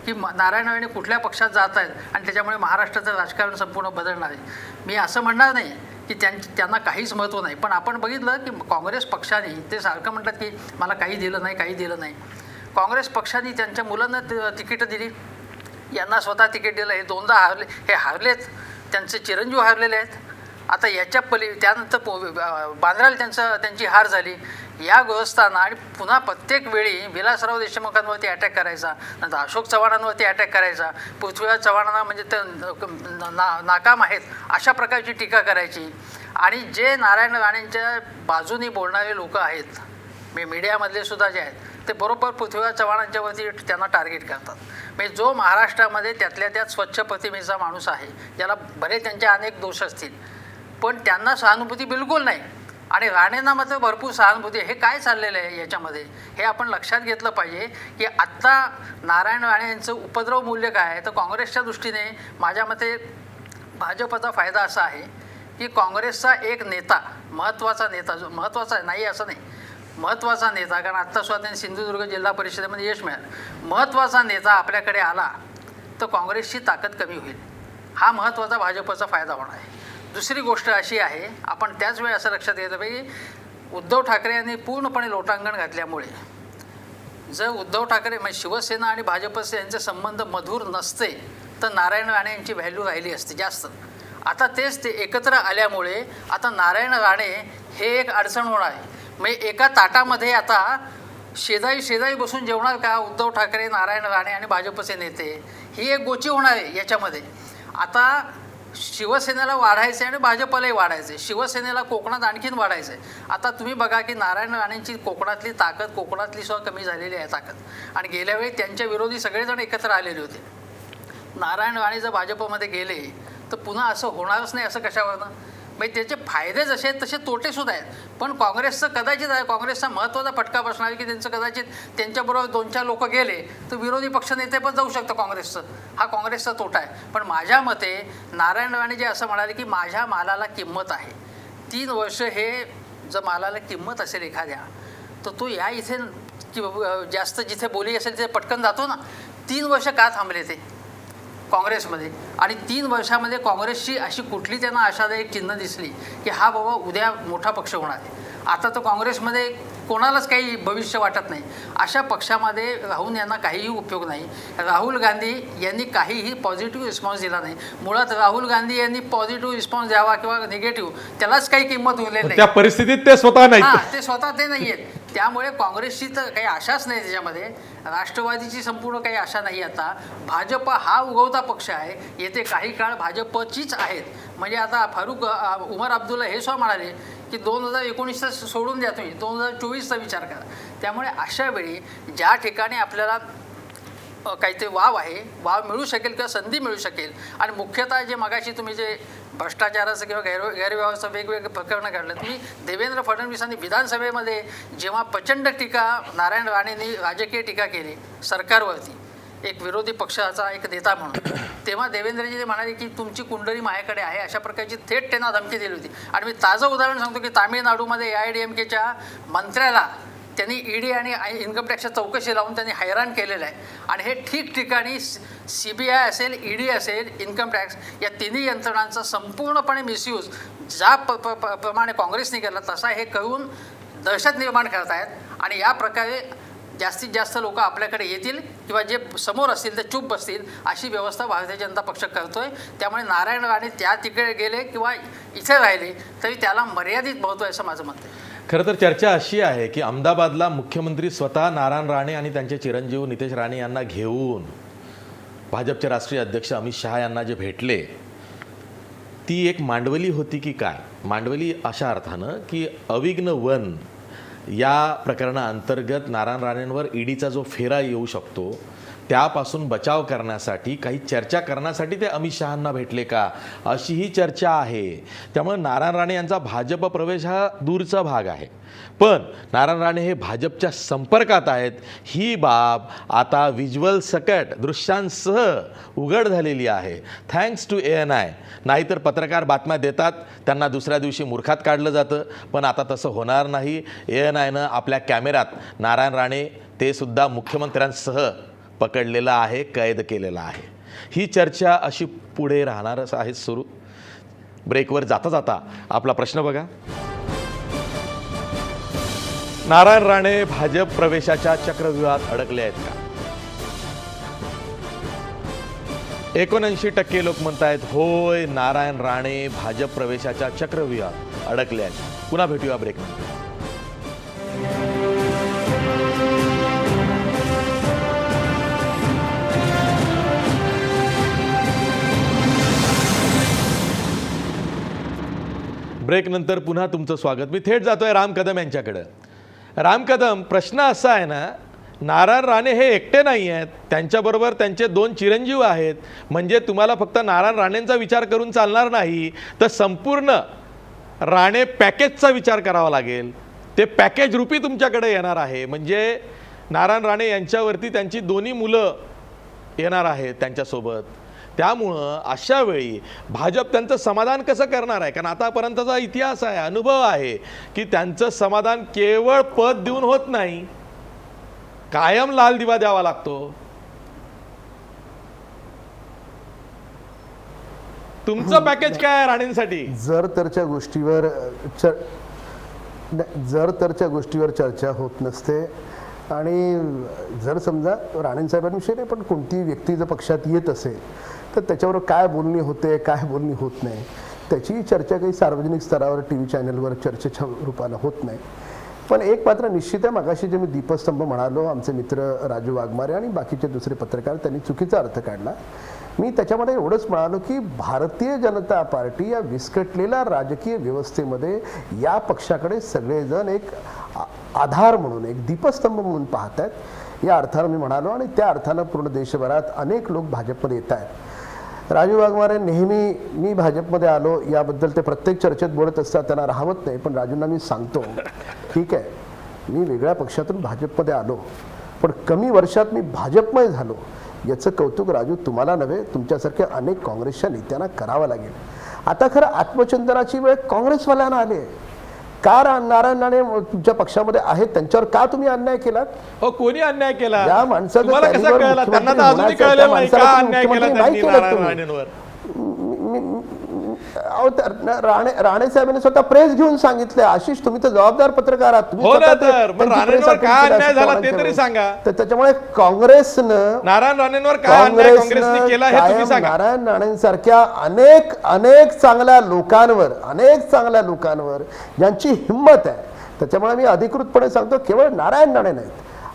की नारायण राणे कुठल्या पक्षात जात आहेत आणि त्याच्यामुळे महाराष्ट्राचं राजकारण संपूर्ण बदलणार आहे. मी असं म्हणणार नाही की त्यांना काहीच महत्त्व नाही, पण आपण बघितलं की काँग्रेस पक्षाने ते सारखं म्हणतात की मला काही दिलं नाही, काही दिलं नाही. काँग्रेस पक्षाने त्यांच्या मुलांना तिकीटं दिली, यांना स्वतः तिकीट दिलं, हे दोनदा हारले, हे हारलेत, त्यांचे चिरंजीव हारलेले आहेत. आता याच्या त्यानंतर बांद्राला त्यांची हार झाली. या गृहस्थांना आणि पुन्हा प्रत्येक वेळी विलासराव देशमुखांवरती अटॅक करायचा, नंतर अशोक चव्हाणांवरती अटॅक करायचा, पृथ्वीराज चव्हाणांना म्हणजे ते नाकाम आहेत अशा प्रकारची टीका करायची. आणि जे नारायण राणेंच्या बाजूनी बोलणारे लोक आहेत, मीडियामधले सुद्धा जे आहेत, ते बरोबर पृथ्वीराज चव्हाणांच्यावरती त्यांना टार्गेट करतात. म्हणजे जो महाराष्ट्रामध्ये त्यातल्या त्यात स्वच्छ प्रतिमेचा माणूस आहे, ज्याला भले त्यांचे अनेक दोष असतील, पण त्यांना सहानुभूती बिलकुल नाही. आणि राणेंना मात्र भरपूर सहानुभूती. हे काय चाललेलं आहे याच्यामध्ये हे आपण लक्षात घेतलं पाहिजे की आत्ता नारायण राणे यांचं उपद्रव मूल्य काय आहे. तर काँग्रेसच्या दृष्टीने माझ्या मते भाजपचा फायदा असा आहे की काँग्रेसचा एक नेता, महत्त्वाचा नेता, जो महत्त्वाचा नाही असं नाही, महत्त्वाचा नेता, कारण आत्ता स्वतः त्यांनी सिंधुदुर्ग जिल्हा परिषदेमध्ये यश मिळालं, महत्त्वाचा नेता आपल्याकडे आला तर काँग्रेसची ताकद कमी होईल. हा महत्त्वाचा भाजपचा फायदा होणार आहे. दुसरी गोष्ट अशी आहे, आपण त्याच वेळी असं लक्षात घेतलं पाहिजे, उद्धव ठाकरे यांनी पूर्णपणे लोटांगण घातल्यामुळे जर उद्धव ठाकरे म्हणजे शिवसेना आणि भाजपचे यांचे संबंध मधुर नसते तर नारायण राणे यांची व्हॅल्यू राहिली असते जास्त. आता तेच ते एकत्र आल्यामुळे आता नारायण राणे हे एक अडचण होणार आहे. म्हणजे एका ताटामध्ये आता शेजारी बसून जेवणार का उद्धव ठाकरे, नारायण राणे आणि भाजपचे नेते, ही एक गोची होणार आहे याच्यामध्ये. आता शिवसेनेला वाढायचं आहे आणि भाजपलाही वाढायचं आहे. शिवसेनेला कोकणात आणखीन वाढायचं आहे. आता तुम्ही बघा की नारायण राणेंची कोकणातली ताकद, कोकणातली सुद्धा कमी झालेली आहे ताकद. आणि गेल्या वेळी त्यांच्या विरोधी सगळेजण एकत्र आलेले होते. नारायण राणे जर भाजपमध्ये गेले तर पुन्हा असं होणारच नाही. असं कशावरनं? म्हणजे त्याचे फायदे जसे आहेत तसे तोटेसुद्धा आहेत. पण काँग्रेसचं कदाचित आहे, काँग्रेसचा महत्त्वाचा फटका बसणार आहे की त्यांचं कदाचित त्यांच्याबरोबर 2-4 लोक गेले तर विरोधी पक्षनेते पण जाऊ शकतं काँग्रेसचं. हा काँग्रेसचा तोटा आहे. पण माझ्या मते नारायण राणे जे असं म्हणाले की माझ्या मालाला किंमत आहे, 3 वर्ष हे जर मालाला किंमत असेल एखाद्या, तर तो या इथे जास्त जिथे बोली असेल तिथे पटकन जातो ना. 3 वर्ष का थांबले ते काँग्रेसमध्ये? आणि 3 वर्षामध्ये काँग्रेसची अशी कुठली त्यांना आशादायक चिन्ह दिसली की हा बाबा उद्या मोठा पक्ष होणार आहे. आता तर काँग्रेसमध्ये कोणालाच काही भविष्य वाटत नाही. अशा पक्षामध्ये राहून यांना काहीही उपयोग नाही. राहुल गांधी यांनी काहीही पॉझिटिव्ह रिस्पॉन्स दिला नाही. मुळात राहुल गांधी यांनी पॉझिटिव्ह रिस्पॉन्स द्यावा किंवा निगेटिव्ह, त्यालाच काही किंमत उरलेली नाही. त्या परिस्थितीत ते स्वतः नाही. ते स्वतः ते नाही आहेत. त्यामुळे काँग्रेसची तर काही आशाच नाही त्याच्यामध्ये. राष्ट्रवादीची संपूर्ण काही आशा नाही. आता भाजप हा उगवता पक्ष आहे, येथे काही काळ भाजपचीच आहेत. म्हणजे आता उमर अब्दुल्ला हे सुद्धा म्हणाले की 2019चा सोडून द्या, तुम्ही 2024चा विचार करा. त्यामुळे अशा वेळी ज्या ठिकाणी आपल्याला काहीतरी वाव मिळू शकेल किंवा संधी मिळू शकेल, आणि मुख्यतः जे मगाशी तुम्ही जे भ्रष्टाचाराचं किंवा गैरव्यवहाराचं वेगवेगळे प्रकरणं काढलं, तुम्ही देवेंद्र फडणवीसांनी विधानसभेमध्ये जेव्हा प्रचंड टीका नारायण राणेंनी राजकीय टीका केली सरकारवरती एक विरोधी पक्षाचा एक नेता म्हणून, तेव्हा देवेंद्रजी ते म्हणाले की तुमची कुंडली माझ्याकडे आहे, अशा प्रकारची थेट त्यांना धमकी दिली होती. आणि मी ताजं उदाहरण सांगतो की तामिळनाडूमध्ये AIDMKच्या मंत्र्याला त्यांनी ED आणि इन्कम टॅक्सच्या चौकशी लावून त्यांनी हैराण केलेलं आहे. आणि हे ठिकठिकाणी CBI असेल, ED असेल, इन्कम टॅक्स या तिन्ही यंत्रणांचा संपूर्णपणे मिसयूज ज्या प्रमाणे काँग्रेसने केला तसा हे करून दहशत निर्माण करत आहेत. आणि या प्रकारे जास्तीत जास्त लोक आपल्याकडे येतील किंवा जे समोर असतील ते चूप बसतील अशी व्यवस्था भारतीय जनता पक्ष करतोय. त्यामुळे नारायण राणे त्या तिकडे गेले किंवा इथे राहिले तरी त्याला मर्यादित महत्त्व आहे असं माझं मत आहे. खरं तर चर्चा अशी आहे की अहमदाबादला मुख्यमंत्री स्वतः नारायण राणे आणि त्यांचे चिरंजीव नितेश राणे यांना घेऊन भाजपचे राष्ट्रीय अध्यक्ष अमित शहा यांना जे भेटले, ती एक मांडवली होती की काय? मांडवली अशा अर्थानं की अविघ्न वन या प्रकरणाअंतर्गत नारायण राणेंवर EDचा जो फेरा येऊ शकतो त्यापासून बचाव करण्यासाठी काही चर्चा करण्यासाठी ते अमित शहांना भेटले का, अशी ही चर्चा आहे. त्यामुळे नारायण राणे यांचा भाजप प्रवेश हा दूरचा भाग आहे, पण नारायण राणे हे भाजपच्या संपर्कात आहेत ही बाब आता व्हिज्युअल सकट दृश्यांसह उघड झालेली आहे, थँक्स टू ANI. नाहीतर पत्रकार बातम्या देतात, त्यांना दुसऱ्या दिवशी मूर्खात काढलं जातं, पण आता तसं होणार नाही. ANIनं आपल्या कॅमेऱ्यात नारायण राणे ते सुद्धा मुख्यमंत्र्यांसह पकडलेलं आहे, कैद केलेलं आहे. ही चर्चा अशी पुढे राहणारच आहे सुरू. ब्रेकवर जाता जाता आपला प्रश्न बघा. नारायण राणे भाजप प्रवेशाच्या चक्रव्यूहात अडकले आहेत का? 79% लोक म्हणतायत होय, नारायण राणे भाजप प्रवेशाच्या चक्रव्यूहात अडकले आहेत. पुन्हा भेटूया ब्रेक. ब्रेक नंतर पुन्हा तुमचं स्वागत. मी थेट जातोय राम कदम यांच्याकडं. राम कदम, प्रश्न असा आहे ना, नारायण राणे हे एकटे नाही आहेत, त्यांच्याबरोबर त्यांचे 2 चिरंजीव आहेत. म्हणजे तुम्हाला फक्त नारायण राणेंचा विचार करून चालणार नाही, तर संपूर्ण राणे पॅकेजचा विचार करावा लागेल. ते पॅकेज रूपी तुमच्याकडे येणार आहे. म्हणजे नारायण राणे यांच्यावरती त्यांची 2 मुलं येणार आहेत त्यांच्यासोबत. त्यामुळं अशा वेळी भाजप त्यांचं समाधान कसं करणार आहे? कारण आतापर्यंतचा इतिहास आहे, अनुभव आहे की त्यांचं समाधान केवळ पद देऊन होत नाही, कायम लाल दिवा द्यावा लागतो. तुमचं पॅकेज काय आहे राणेंसाठी? जर तरच्या गोष्टीवर चर्चा होत नसते आणि जर समजा राणेंसाहेबांविषयी नाही पण कोणती व्यक्ती जर पक्षात येत असेल तर त्याच्यावर काय बोलणी होते, काय बोलणी होत नाही, त्याची चर्चा काही सार्वजनिक स्तरावर TV चॅनलवर चर्चेच्या रूपानं होत नाही. पण एक मात्र निश्चित आहे, मगाशी जे मी दीपस्तंभ म्हणालो, आमचे मित्र राजू वाघमारे आणि बाकीचे दुसरे पत्रकार त्यांनी चुकीचा अर्थ काढला. मी त्याच्यामध्ये एवढंच म्हणालो की भारतीय जनता पार्टी या विस्कटलेल्या राजकीय व्यवस्थेमध्ये या पक्षाकडे सगळेजण एक आधार म्हणून, एक दीपस्तंभ म्हणून पाहत आहेत, या अर्थानं मी म्हणालो. आणि त्या अर्थानं पूर्ण देशभरात अनेक लोक भाजपमध्ये येत आहेत. राजू वाघमारे नेहमी मी भाजपमध्ये आलो याबद्दल ते प्रत्येक चर्चेत बोलत असतात, त्यांना राहवत नाही. पण राजूंना मी सांगतो, ठीक आहे, मी वेगळ्या पक्षातून भाजपमध्ये आलो, पण कमी वर्षात मी भाजपमय झालो याचं कौतुक राजू तुम्हाला नव्हे, तुमच्यासारख्या अनेक काँग्रेसच्या नेत्यांना करावं लागेल. आता खरं आत्मचिंतनाची वेळ काँग्रेसवाल्यांना आली आहे. का नारायण राणे तुमच्या पक्षामध्ये आहेत, त्यांच्यावर का तुम्ही अन्याय केलात? हो, कोणी अन्याय केला? या माणसाचं तुम्हाला कसं कॅरियर कळलं? त्यांना तर मुख्यमंत्री अजूनही कळलेलं नाही का होण्याचं अन्याय केला मुख्यमंत्री त्यांनी नाही केलं नारायण तुम्ही. राणेंवर. राणे साहेबांनी स्वतः प्रेस घेऊन सांगितले, आशिष तुम्ही तर जबाबदार पत्रकार आहात, तुम्ही हो ना, स्वतः तर मग त्यांची राणेंवर press काय आपण अन्याय केला झाला ते असं तरी सांगा. तर त्याच्यामुळे काँग्रेसनं नारायण राणेंवर काय अन्याय काँग्रेसने केला हे तुम्ही सांगा. नारायण राणेंसारख्या अनेक चांगल्या लोकांवर ज्यांची हिंमत आहे, त्याच्यामुळे मी अधिकृतपणे सांगतो, केवळ नारायण राणे नाहीत,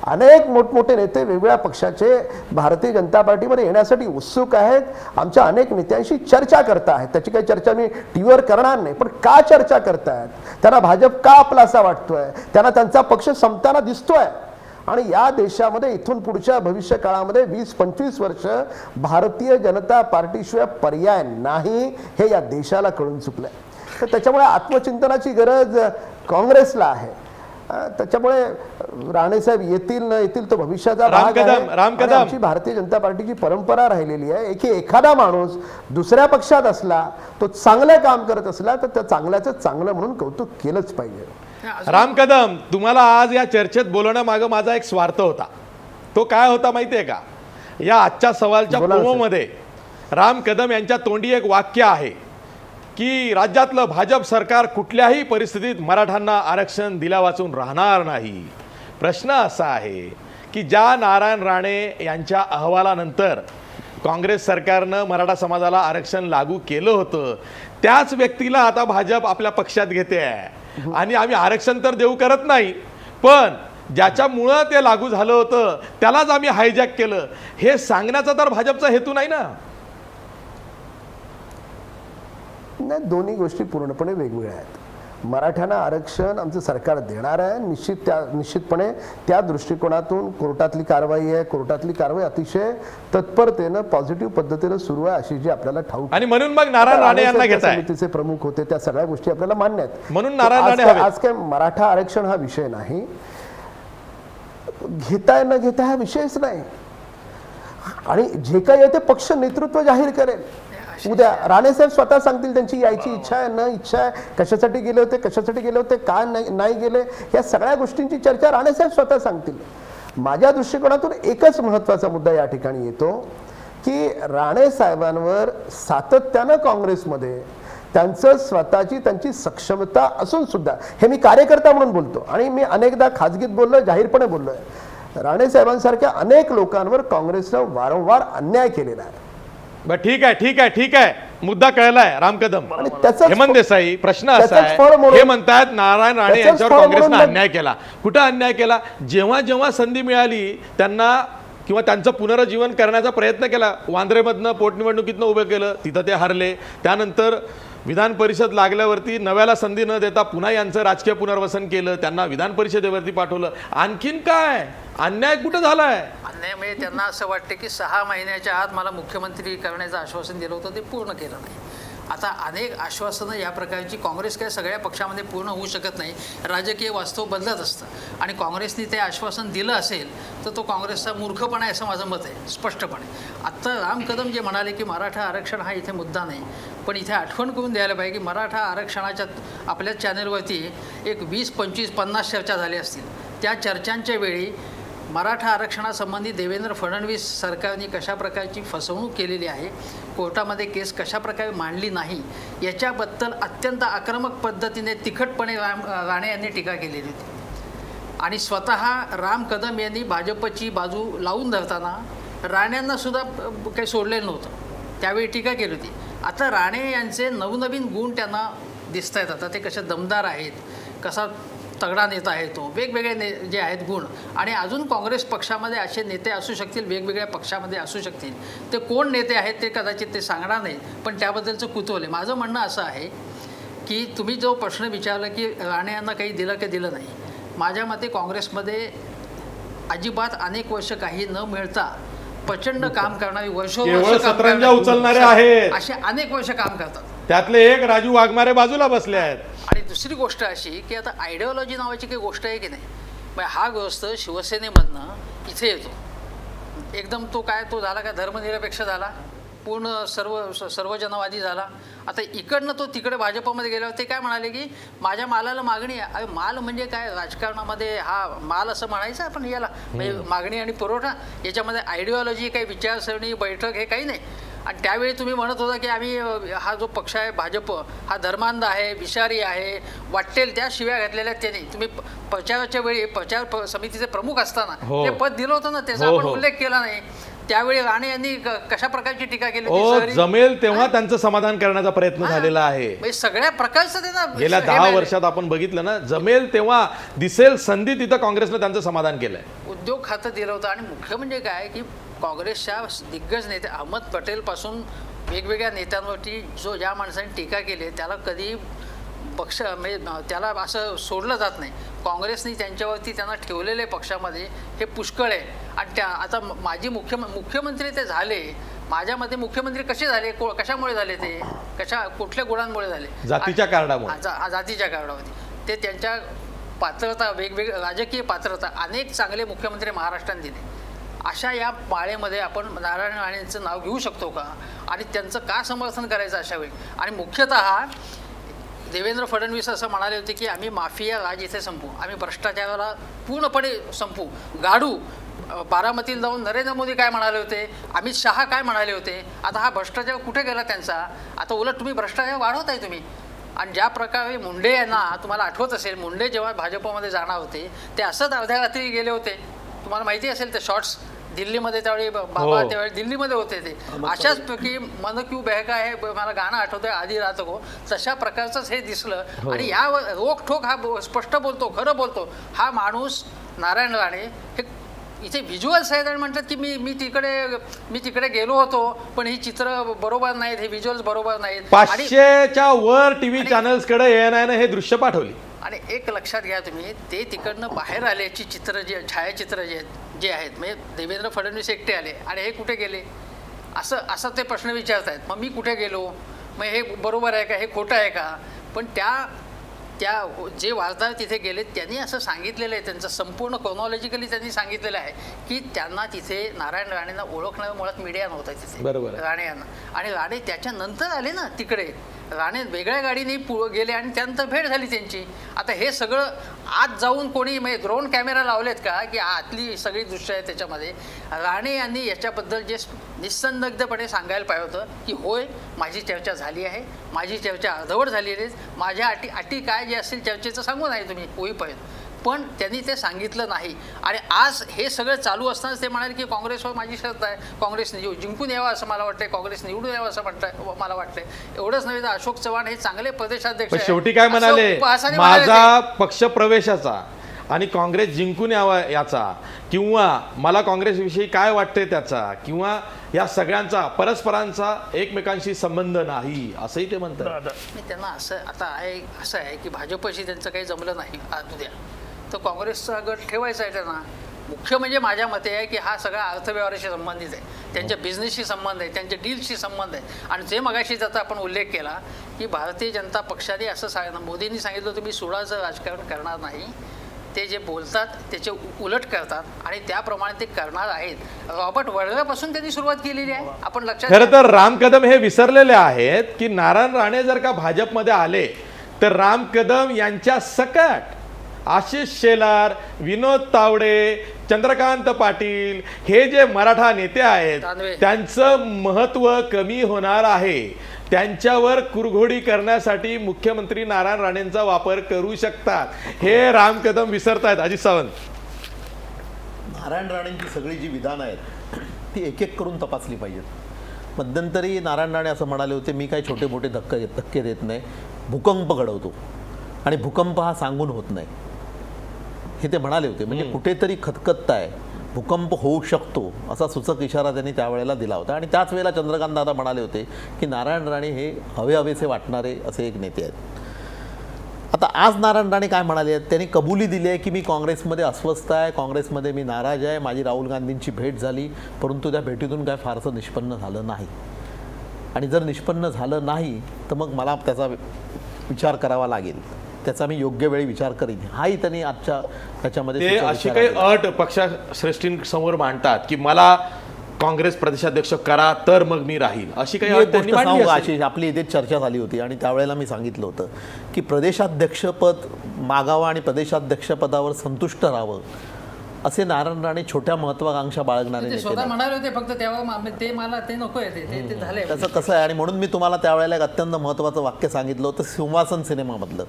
अनेक मोठमोठे नेते वेगवेगळ्या पक्षाचे भारतीय जनता पार्टीमध्ये येण्यासाठी उत्सुक आहेत. आमच्या अनेक नेत्यांशी चर्चा करता आहेत. त्याची काही चर्चा मी टीव्हीवर करणार नाही, पण का चर्चा करतायत? त्यांना भाजप का आपलासा वाटतोय? त्यांना त्यांचा पक्ष संपताना दिसतोय. आणि या देशामध्ये इथून पुढच्या भविष्य काळामध्ये 20-25 वर्ष भारतीय जनता पार्टीशिवाय पर्याय नाही, हे या देशाला कळून चुकलंय. तर त्याच्यामुळे आत्मचिंतनाची गरज काँग्रेसला आहे. त्याच्यामुळे राणेसाहेब येतील न येतील तो भविष्याचा भाग आहे. राम कदम, आमची भारतीय जनता पार्टीची परंपरा राहिलेली आहे की एखादा माणूस दुसऱ्या पक्षात असला, तो चांगलं काम करत असला तर त्या चांगल्याचं चांगलं म्हणून कौतुक केलंच पाहिजे. राम कदम, तुम्हाला आज या चर्चेत बोलवण्यामागं माझा एक स्वार्थ होता. तो काय होता माहितीये का? या आजच्या सवालच्या प्रोमोमध्ये राम कदम यांच्या तोंडी एक वाक्य आहे की राज्यातलं भाजप सरकार कुठल्याही परिस्थितीत मराठ्यांना आरक्षण दिल्या वाचून राहणार नाही. प्रश्न असा आहे की ज्या नारायण राणे यांच्या अहवालानंतर काँग्रेस सरकारनं मराठा समाजाला आरक्षण लागू केलं होतं, त्याच व्यक्तीला आता भाजप आपल्या पक्षात घेते आहे. आणि आम्ही आरक्षण तर देऊ करत नाही, पण ज्याच्यामुळं ते लागू झालं होतं त्यालाच आम्ही हायजॅक केलं, हे सांगण्याचा तर भाजपचा हेतू नाही ना. नाही, दोन्ही गोष्टी पूर्णपणे वेगवेगळ्या आहेत. मराठ्यांना आरक्षण आमचं सरकार देणार आहे, निश्चितपणे त्या दृष्टिकोनातून कोर्टातली कारवाई अतिशय तत्परतेनं पॉझिटिव्ह पद्धतीनं सुरू आहे अशी जी आपल्याला ठाऊक आणि म्हणून मग नारायण राणे यांना घेताय. समितीचे प्रमुख होते, त्या सगळ्या गोष्टी आपल्याला मान्य आहेत. म्हणून नारायण राणे हवे. आज काय मराठा आरक्षण हा विषय नाही, घेताय न घेता हा विषयच नाही. आणि जे काही आहे ते पक्ष नेतृत्व जाहीर करेल. उद्या राणेसाहेब स्वतः सांगतील त्यांची यायची इच्छा आहे न इच्छा आहे, कशासाठी गेले होते, का नाही गेले, या सगळ्या गोष्टींची चर्चा राणेसाहेब स्वतः सांगतील. माझ्या दृष्टिकोनातून एकच महत्त्वाचा मुद्दा या ठिकाणी येतो की राणे साहेबांवर सातत्यानं काँग्रेसमध्ये त्यांची सक्षमता असून सुद्धा, हे मी कार्यकर्ता म्हणून बोलतो आणि मी अनेकदा खाजगीत बोललो, जाहीरपणे बोललोय, राणे साहेबांसारख्या अनेक लोकांवर काँग्रेसनं वारंवार अन्याय केलेला आहे. ठीक आहे, मुद्दा कळलाय. राम कदम, आणि त्याचंच हेमंत देसाई, प्रश्न असा त्याचंच फळ आहे, म्हणून- हे म्हणतात नारायण राणे त्याचंच यांच्यावर फळ काँग्रेसनं म्हणून अन्याय केला. कुठं अन्याय केला? जेव्हा संधी मिळाली त्यांना किंवा त्यांचं पुनरुज्जीवन करण्याचा प्रयत्न केला, वांद्रेमधनं पोटनिवडणुकीतनं उभं केलं, तिथं ते हरले. त्यानंतर विधान परिषद लागल्यावरती नव्याला संधी न देता पुन्हा यांचं राजकीय पुनर्वसन केलं, त्यांना विधान परिषदेवरती पाठवलं. आणखीन काय अन्याय कुठं झालाय? अन्याय म्हणजे त्यांना असं वाटतं की 6 महिन्याच्या आत मला मुख्यमंत्री करण्याचं आश्वासन दिलं होतं, ते पूर्ण केलं नाही. आता अनेक आश्वासनं या प्रकारची काँग्रेस काय सगळ्या पक्षामध्ये पूर्ण होऊ शकत नाही, राजकीय वास्तव बदलत असतं आणि काँग्रेसने ते आश्वासन दिलं असेल तर तो काँग्रेसचा मूर्खपणा आहे असं माझं मत आहे स्पष्टपणे. आत्ता राम कदम जे म्हणाले की मराठा आरक्षण हा इथे मुद्दा नाही, पण इथे आठवण करून द्यायला पाहिजे की मराठा आरक्षणाच्या आपल्या चॅनलवरती एक 20, 25, 50 चर्चा झाल्या असतील. त्या चर्चांच्या वेळी मराठा आरक्षणासंबंधी देवेंद्र फडणवीस सरकारने कशा प्रकारची फसवणूक केलेली आहे, कोर्टामध्ये केस कशा प्रकारे मांडली नाही, याच्याबद्दल अत्यंत आक्रमक पद्धतीने तिखटपणे राणे यांनी टीका केलेली होती. आणि स्वतः राम कदम यांनी भाजपची बाजू लावून धरताना राण्यांनासुद्धा काही सोडलेलं नव्हतं, त्यावेळी टीका केली होती. आता राणे यांचे नवनवीन गुण त्यांना दिसत आहेत. आता ते कसे दमदार आहेत, कसा तगडा नेता आहे तो, वेगवेगळे जे आहेत गुण. आणि अजून काँग्रेस पक्षामध्ये असे नेते असू शकतील, वेगवेगळ्या पक्षामध्ये असू शकतील. ते कोण नेते आहेत ते कदाचित ते सांगणार नाहीत, पण त्याबद्दलचं कुतूहल आहे. माझं म्हणणं असं आहे की तुम्ही जो प्रश्न विचारला की राणे यांना काही दिलं की दिलं नाही, माझ्या मते काँग्रेसमध्ये अजिबात अनेक वर्ष काही न मिळता प्रचंड काम करणारी केवळ सतरंजा उचलणारे आहेत, असे अनेक वर्ष काम करतात. त्यातले एक राजू वाघमारे बाजूला बसले आहेत. आणि दुसरी गोष्ट अशी की आता आयडिओलॉजी नावाची काही गोष्ट आहे की नाही, मग हा गोष्ट शिवसेनेमधनं इथे येतो. एकदम तो झाला का धर्मनिरपेक्ष झाला, पूर्ण सर्वजनवादी झाला. आता इकडनं तो तिकडे भाजपमध्ये गेल्यावर ते काय म्हणाले की माझ्या मालाला मागणी आहे. अरे माल म्हणजे काय राजकारणामध्ये, हा माल असं म्हणायचं आपण याला, म्हणजे मागणी आणि पुरवठा, याच्यामध्ये आयडिओलॉजी काही विचारसरणी बैठक हे काही नाही. आणि त्यावेळी तुम्ही म्हणत होता की आम्ही हा जो पक्ष आहे भाजप हा धर्मांध आहे, विषारी आहे, वाटेल त्या शिव्या घातलेल्या त्यांनी. तुम्ही प्रचाराच्या वेळी प्रचार समितीचे प्रमुख असताना ते पद दिलं होतं ना, त्याचा आपण उल्लेख केला नाही. त्यावेळी राणे यांनी कशा प्रकारची टीका केली? जमेल तेव्हा त्यांचं समाधान करण्याचा प्रयत्न झालेला आहे. म्हणजे सगळ्या प्रकारचं त्यांना गेल्या 10 वर्षात आपण बघितलं ना, जमेल तेव्हा दिसेल संधी तिथं काँग्रेसनं त्यांचं समाधान केलंय. उद्योग खातं दिलं होतं. आणि मुख्य म्हणजे काय की काँग्रेसच्या दिग्गज नेते अहमद पटेलपासून वेगवेगळ्या नेत्यांवरती ज्या माणसांनी टीका केली त्याला कधी पक्ष म्हणजे त्याला असं सोडलं जात नाही. काँग्रेसने त्यांच्यावरती त्यांना ठेवलेले पक्षामध्ये हे पुष्कळ आहे. आणि आता माजी मुख्यमंत्री ते झाले, माझ्या मते मुख्यमंत्री कसे झाले, कशामुळे झाले, ते कुठल्या गुणांमुळे झाले? जातीच्या कारणामुळे. जातीच्या कारणावरती. ते त्यांच्या पात्रता, वेगवेगळ्या राजकीय पात्रता, अनेक चांगले मुख्यमंत्री महाराष्ट्राने दिले. अशा या पाळेमध्ये आपण नारायण राणेंचं नाव घेऊ शकतो का, आणि त्यांचं का समर्थन करायचं अशा वेळी? आणि मुख्यतः देवेंद्र फडणवीस असं म्हणाले होते की आम्ही माफिया राज इथे संपू, आम्ही भ्रष्टाचाराला पूर्णपणे संपू, गाडू. बारामतीला जाऊन नरेंद्र मोदी काय म्हणाले होते, अमित शहा काय म्हणाले होते. आता हा भ्रष्टाचार कुठे गेला त्यांचा? आता उलट तुम्ही भ्रष्टाचार वाढवताय तुम्ही. आणि ज्या प्रकारे मुंडे यांना, तुम्हाला आठवत असेल, मुंडे जेव्हा भाजपमध्ये जाणार होते ते असंच अर्ध्या रात्री गेले होते. तुम्हाला माहिती असेल ते शॉर्ट्स, दिल्लीमध्ये त्यावेळी बाबा त्यावेळी दिल्लीमध्ये होते ते. अशाच पैकी मन क्यू बहका आहे, मला गाणं आठवतंय, आधी राहतो गो, तशा प्रकारचंच हे दिसलं. आणि यावर रोखठोक हा स्पष्ट बोलतो, खरं बोलतो हा माणूस नारायण राणे हे इथे व्हिज्युअल्स आहेत आणि म्हणतात की मी तिकडे गेलो होतो पण ही चित्र बरोबर नाहीत, हे व्हिज्युअल्स बरोबर नाहीत. आणि 500च्या वर टीव्ही चॅनल्सकडे ANI हे दृश्य पाठवली. आणि एक लक्षात घ्या तुम्ही, ते तिकडनं बाहेर आल्याची चित्र छायाचित्र जे आहेत म्हणजे देवेंद्र फडणवीस एकटे आले आणि हे कुठे गेले असं ते प्रश्न विचारतायत. मग मी कुठे गेलो, मग हे बरोबर आहे का, हे खोटं आहे का. पण त्या जे वार्ताहर तिथे गेले त्यांनी असं सांगितलेलं आहे, त्यांचं संपूर्ण क्रोनॉलॉजिकली त्यांनी सांगितलेलं आहे की त्यांना तिथे नारायण राणेंना ओळखणारं मुळात मीडिया नव्हता तिथे. बरोबर. राणे यांना, आणि राणे त्याच्यानंतर आले ना तिकडे, राणे वेगळ्या गाडीने गेले आणि त्यानंतर भेट झाली त्यांची. आता हे सगळं आत जाऊन कोणी म्हणजे ड्रोन कॅमेरा लावलेत का की आतली सगळी दृश्य आहे त्याच्यामध्ये. राणे यांनी याच्याबद्दल जे निस्संदिग्धपणे सांगायला पाहिजे होतं की होय माझी चर्चा झाली आहे, माझी चर्चा अर्धवट झालेली आहे, माझ्या अटी काय जे असतील चर्चेचं सांगू नाही तुम्ही होईपर्यंत. पण त्यांनी ते सांगितलं नाही. आणि आज हे सगळं चालू असतानाच ते म्हणाले की काँग्रेसवर माझी श्रद्धा आहे, काँग्रेस जिंकून यावं असं मला वाटतंय, काँग्रेस निवडून यावं असं मला वाटतंय. एवढंच नव्हे तर अशोक चव्हाण हे चांगले प्रदेशाध्यक्ष पण आहेत. शेवटी काय म्हणाले, असं उपहासाने म्हणाले ते. माझा पक्ष प्रवेशाचा आणि काँग्रेस जिंकून यावा याचा, किंवा मला काँग्रेसविषयी काय वाटते त्याचा, किंवा या सगळ्यांचा परस्परांचा एकमेकांशी संबंध नाही असंही ते म्हणतात. मी त्यांना असं आहे की भाजपशी त्यांचं काही जमलं नाही आज उद्या तर काँग्रेसचा गट ठेवायचा आहे त्यांना. मुख्य म्हणजे माझ्या मते आहे की हा सगळा अर्थव्यवहाराशी संबंधित आहे, त्यांच्या बिझनेसशी संबंध आहे, त्यांच्या डीलशी संबंध आहे. आणि जे मगाशी त्याचा आपण उल्लेख केला की भारतीय जनता पक्षाने असं मोदींनी सांगितलं तुम्ही सुडाचं राजकारण करणार नाही, ते जे बोलतात त्याचे उलट करतात आणि त्याप्रमाणे ते करणार आहेत. रॉबर्ट वड्रापासून त्यांनी सुरुवात केलेली आहे, आपण लक्षात खरं तर राम कदम हे विसरलेले आहेत की नारायण राणे जर का भाजपमध्ये आले तर राम कदम यांच्या सकट आशिष शेलार, विनोद तावडे, चंद्रकांत पाटील हे जे मराठा नेते आहेत त्यांचं महत्व कमी होणार आहे. त्यांच्यावर कुरघोडी करण्यासाठी मुख्यमंत्री नारायण राणेंचा वापर करू शकतात, हे राम कदम विसरतायत. अजित सावंत, नारायण राणेंची सगळी जी विधानं आहेत ती एक एक करून तपासली पाहिजेत. मध्यंतरी नारायण राणे असं म्हणाले होते, मी काही छोटे मोठे धक्के देत नाही, भूकंप घडवतो आणि भूकंप हा सांगून होत नाही हे ते म्हणाले होते. म्हणजे कुठेतरी खतखत आहे, भूकंप होऊ शकतो असा सूचक इशारा त्यांनी त्यावेळेला दिला होता. आणि त्याच वेळेला चंद्रकांत दादा म्हणाले होते की नारायण राणे हे हवेसे वाटणारे असे एक नेते आहेत. आता आज नारायण राणे काय म्हणाले आहेत, त्यांनी कबुली दिली आहे की मी काँग्रेसमध्ये अस्वस्थ आहे, काँग्रेसमध्ये मी नाराज आहे, माझी राहुल गांधींची भेट झाली परंतु त्या भेटीतून काय फारसं निष्पन्न झालं नाही. आणि जर निष्पन्न झालं नाही तर मग मला त्याचा विचार करावा लागेल, त्याचा मी योग्य वेळी विचार करीन, हाही त्यांनी आजच्या त्याच्यामध्ये अशी काही अट पक्षश्रेष्ठींसमोर मांडतात की मला काँग्रेस प्रदेशाध्यक्ष करा तर मग मी राहील, अशी काही अट त्यांनी मांडली असेल. आशिष, आपली इथे चर्चा झाली होती आणि त्यावेळेला मी सांगितलं होतं की प्रदेशाध्यक्षपद मागावं आणि प्रदेशाध्यक्षपदावर संतुष्ट राहावं असे नारायण राणे छोट्या महत्वाकांक्षा बाळगणारे ते नेते स्वतः नाहीत. म्हणाले होते, फक्त तेव्हा ते मला ते नको आहे, ते झाले. त्याचं कसं आहे, आणि म्हणून मी तुम्हाला त्यावेळेला एक अत्यंत महत्त्वाचं वाक्य सांगितलं होतं सिंहासन सिनेमामधलं.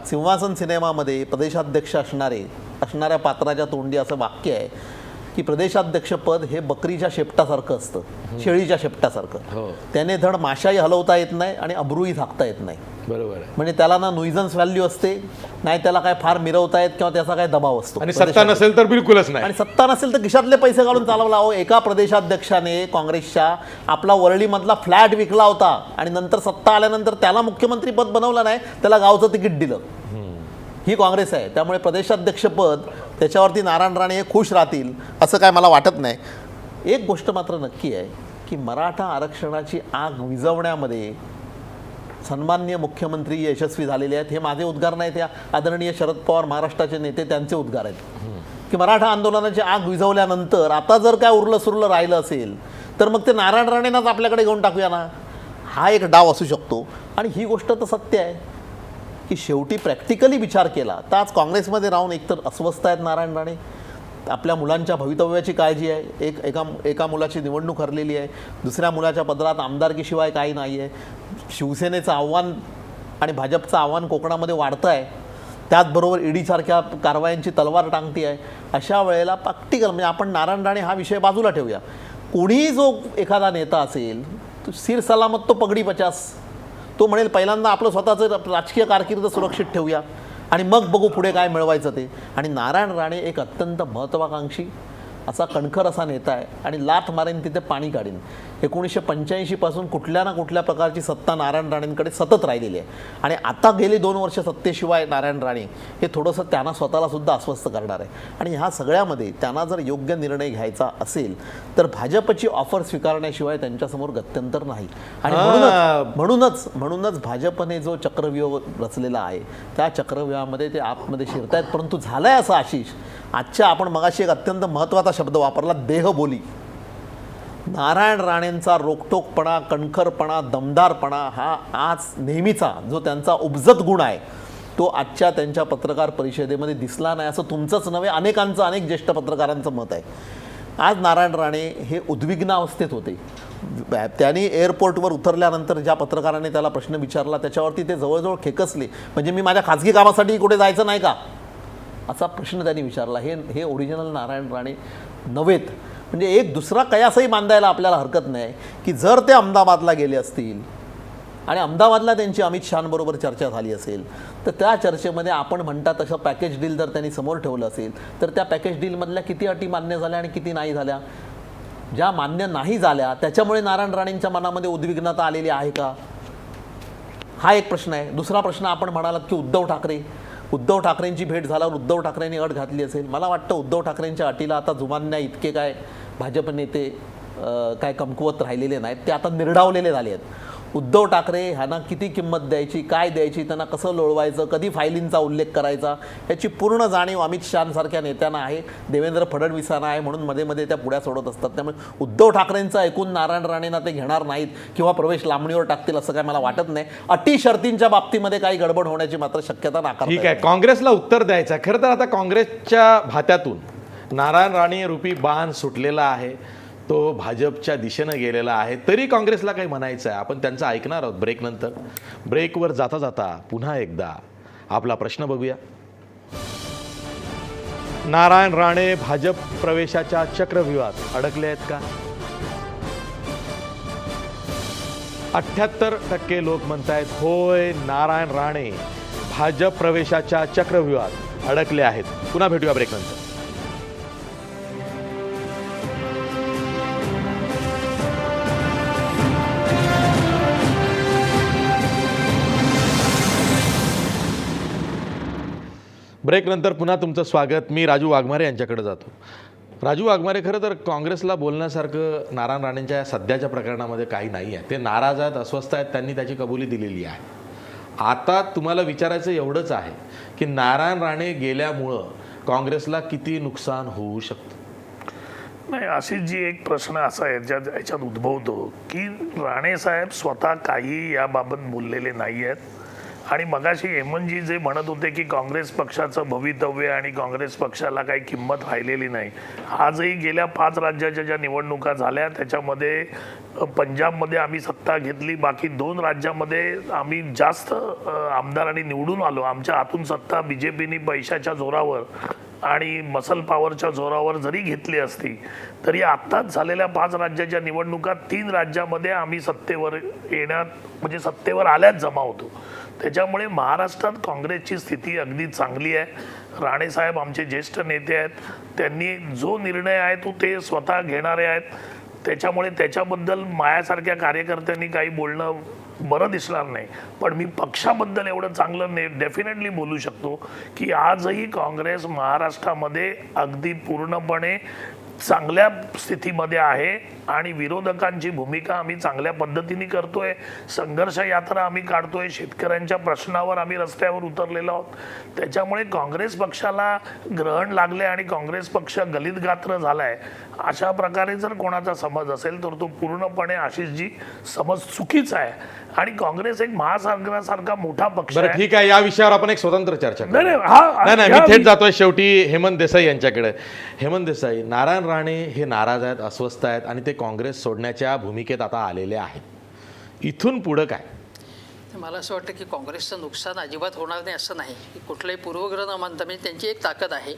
सिंहासन सिनेमामध्ये प्रदेशाध्यक्ष असणाऱ्या पात्राच्या तोंडी असं वाक्य आहे की प्रदेशाध्यक्षपद हे बकरीच्या शेपटासारखं असतं, शेळीच्या शेपटासारखं. त्याने धड माशाही हलवता येत नाही आणि अब्रूही झाकता येत नाही. बरोबर आहे. म्हणजे त्याला ना नुइजन्स व्हॅल्यू असते, नाही त्याला काय फार मिरवता येत किंवा त्याचा काय दबाव असतो. आणि सत्ता नसेल तर बिलकुलच नाही, आणि सत्ता नसेल तर खिशातले पैसे काढून चालवला. अहो, एका प्रदेशाध्यक्षाने काँग्रेसच्या आपला वरळीमधला फ्लॅट विकला होता आणि नंतर सत्ता आल्यानंतर त्याला मुख्यमंत्री पद बनवलं नाही, त्याला गावचं तिकीट दिलं. ही काँग्रेस आहे. त्यामुळे प्रदेशाध्यक्षपद त्याच्यावरती नारायण राणे हे खुश राहतील असं काय मला वाटत नाही. एक गोष्ट मात्र नक्की आहे की मराठा आरक्षणाची आग विझवण्यामध्ये सन्माननीय मुख्यमंत्री यशस्वी झालेले आहेत. हे माझे उद्गार नाहीत, या आदरणीय शरद पवार महाराष्ट्राचे नेते त्यांचे उद्गार आहेत की मराठा आंदोलनाची आग विझवल्यानंतर आता जर काय उरलं सुरलं राहिलं असेल तर मग ते नारायण राणेंनाच आपल्याकडे घेऊन टाकूया ना, हा एक डाव असू शकतो. आणि ही गोष्ट तर सत्य आहे की शेवटी प्रॅक्टिकली विचार केला तर आज काँग्रेसमध्ये राहून एकतर अस्वस्थ आहेत नारायण राणे, आपल्या मुलांच्या भवितव्याची काळजी आहे, एका मुलाची निवडणूक हरलेली आहे, दुसऱ्या मुलाच्या पदरात आमदारकीशिवाय काही नाही आहे, शिवसेनेचं आव्हान आणि भाजपचं आव्हान कोकणामध्ये वाढतं आहे, त्याचबरोबर ईडीसारख्या कारवायांची तलवार टांगती आहे. अशा वेळेला प्रॅक्टिकल म्हणजे आपण नारायण राणे हा विषय बाजूला ठेवूया, कोणीही जो एखादा नेता असेल तो सिर सलामत तो पगडी 50, तो म्हणेल पहिल्यांदा आपलं स्वतःचं राजकीय कारकीर्द सुरक्षित ठेवूया आणि मग बघू पुढे काय मिळवायचं ते. आणि नारायण राणे एक अत्यंत महत्त्वाकांक्षी असा कणखर असा नेता आहे आणि लाथ मारेन तिथे पाणी काढीन. 1985 पासून कुठल्या ना कुठल्या प्रकारची सत्ता नारायण राणेंकडे सतत राहिलेली आहे आणि आता गेली 2 वर्ष सत्तेशिवाय नारायण राणे हे थोडंसं त्यांना स्वतःला सुद्धा अस्वस्थ करणार आहे. आणि ह्या सगळ्यामध्ये त्यांना जर योग्य निर्णय घ्यायचा असेल तर भाजपची ऑफर स्वीकारण्याशिवाय त्यांच्यासमोर गत्यंतर नाही. आणि म्हणूनच भाजपने जो चक्रव्यूह रचलेला आहे त्या चक्रव्यूहामध्ये ते आतमध्ये शिरतायत. परंतु झालंय असं आशिष, आजच्या आपण मगाशी एक अत्यंत महत्त्वाचा शब्द वापरला, देहबोली. नारायण राणेंचा रोकटोकपणा, कणखरपणा, दमदारपणा हा आज नेहमीचा जो त्यांचा उपजत गुण आहे तो आजच्या त्यांच्या पत्रकार परिषदेमध्ये दिसला नाही, असं तुमचंच नव्हे अनेकांचं, अनेक ज्येष्ठ पत्रकारांचं मत आहे. आज नारायण राणे हे उद्विग्नावस्थेत होते. त्यांनी एअरपोर्टवर उतरल्यानंतर ज्या पत्रकाराने त्याला प्रश्न विचारला त्याच्यावरती ते जवळजवळ खेकसले. म्हणजे मी माझ्या खाजगी कामासाठी कुठे जायचं नाही का असा प्रश्न त्यांनी विचारला. हे ओरिजिनल नारायण राणे नव्हेत. म्हणजे एक दुसरा कयासही बांधायला आपल्याला हरकत नाही की जर ते अहमदाबादला गेले असतील आणि अहमदाबादला त्यांची अमित शहांबरोबर चर्चा झाली असेल तर त्या चर्चेमध्ये आपण म्हणता तसं पॅकेज डील जर त्यांनी समोर ठेवलं असेल तर त्या पॅकेज डीलमधल्या किती अटी मान्य झाल्या आणि किती नाही झाल्या. ज्या मान्य नाही झाल्या त्याच्यामुळे नारायण राणेंच्या मनामध्ये उद्विग्नता आलेली आहे का, हा एक प्रश्न आहे. दुसरा प्रश्न आपण म्हणालात की उद्धव ठाकरेंची भेट झाल्यावर उद्धव ठाकरेंनी अट घातली असेल. मला वाटतं उद्धव ठाकरेंच्या अटीला आता जुमान्या इतके काय भाजप नेते काय कमकुवत राहिलेले नाहीत, ते आता निर्डावलेले झाले आहेत. उद्धव ठाकरे ह्यांना किती किंमत द्यायची, काय द्यायची, त्यांना कसं लोळवायचं, कधी फायलींचा उल्लेख करायचा याची पूर्ण जाणीव अमित शहांसारख्या नेत्यांना आहे, देवेंद्र फडणवीसांना आहे. म्हणून मध्ये मध्ये त्या पुढ्या सोडत असतात. त्यामुळे उद्धव ठाकरेंचं ऐकून नारायण राणेंना ते घेणार नाहीत किंवा प्रवेश लांबणीवर टाकतील असं काय मला वाटत नाही. अटी शर्तींच्या बाबतीमध्ये काही गडबड होण्याची मात्र शक्यता नाकारता ठीक आहे, काँग्रेसला उत्तर द्यायचं आहे. खरं तर आता काँग्रेसच्या भात्यातून नारायण राणे रूपी बाण सुटलेला आहे, तो भाजपच्या दिशेनं गेलेला आहे. तरी काँग्रेसला काही म्हणायचं आहे, आपण त्यांचं ऐकणार आहोत ब्रेकनंतर. ब्रेकवर जाता जाता पुन्हा एकदा आपला प्रश्न बघूया. नारायण राणे भाजप प्रवेशाच्या चक्रव्यूहात अडकले आहेत का? 78% लोक म्हणतायत होय, नारायण राणे भाजप प्रवेशाच्या चक्रव्यूहात अडकले आहेत. पुन्हा भेटूया ब्रेकनंतर. ब्रेकनंतर पुन्हा तुमचं स्वागत. मी राजू वाघमारे यांच्याकडे जातो. राजू वाघमारे, खरं तर काँग्रेसला बोलण्यासारखं नारायण राणेंच्या सध्याच्या प्रकरणामध्ये काही नाही आहे. ते नाराज आहेत, अस्वस्थ आहेत, त्यांनी त्याची कबुली दिलेली आहे. आता तुम्हाला विचारायचं एवढंच आहे की नारायण राणे गेल्यामुळं काँग्रेसला किती नुकसान होऊ शकतं? नाही, अशी जी एक प्रश्न असा आहे याच्यात उद्भवतो की राणे साहेब स्वतः काही याबाबत बोललेले नाही आहेत. आणि मगाशी हेमंतजी जे म्हणत होते की काँग्रेस पक्षाचं भवितव्य आणि काँग्रेस पक्षाला काही किंमत राहिलेली नाही, आजही गेल्या 5 राज्याच्या ज्या निवडणुका झाल्या त्याच्यामध्ये पंजाबमध्ये आम्ही सत्ता घेतली, बाकी 2 राज्यामध्ये आम्ही जास्त आमदारांनी निवडून आलो. आमच्या हातून सत्ता बीजेपीने पैशाच्या जोरावर आणि मसल पॉवरच्या जोरावर जरी घेतली असती तरी आत्ताच झालेल्या 5 राज्याच्या निवडणुका 3 राज्यामध्ये आम्ही सत्तेवर येण्यात म्हणजे सत्तेवर आल्याच जमा होतो. त्याच्यामुळे महाराष्ट्रात काँग्रेसची स्थिती अगदी चांगली आहे. राणेसाहेब आमचे ज्येष्ठ नेते आहेत, त्यांनी जो निर्णय आहे तो ते स्वतः घेणारे आहेत. त्याच्यामुळे त्याच्याबद्दल माझ्यासारख्या कार्यकर्त्यांनी काही बोलणं बरं दिसणार नाही. पण मी पक्षाबद्दल एवढं चांगलं डेफिनेटली बोलू शकतो की आजही काँग्रेस महाराष्ट्रामध्ये अगदी पूर्णपणे चांगल्या स्थितीमध्ये आहे आणि विरोधकांची भूमिका आम्ही चांगल्या पद्धतीने करतोय. संघर्ष यात्रा आम्ही काढतोय, शेतकऱ्यांच्या प्रश्नावर आम्ही रस्त्यावर उतरलेलो आहोत. त्याच्यामुळे काँग्रेस पक्षाला ग्रहण लागले आणि काँग्रेस पक्ष गलित गात्र झालाय अशा प्रकारे जर कोणाचा समज असेल तर तो पूर्णपणे आशिषजी समज चुकीचा आहे. आणि काँग्रेस एक महासागरासारखा मोठा पक्ष बरं, आहे. ठीक आहे, या विषयावर आपण एक स्वतंत्र चर्चा करू. नाही, मी थेट जातोय शेवटी हेमंत देसाई यांच्याकडे. हेमंत देसाई, नारायण राणे हे नाराज आहेत, अस्वस्थ आहेत आणि ते काँग्रेस सोडण्याच्या भूमिकेत आता आलेले आहेत. इथून पुढं काय? मला असं वाटतं की काँग्रेसचं नुकसान अजिबात होणार नाही असं नाही. कुठलाही पूर्वग्रह न मानता म्हणजे त्यांची एक ताकद आहे,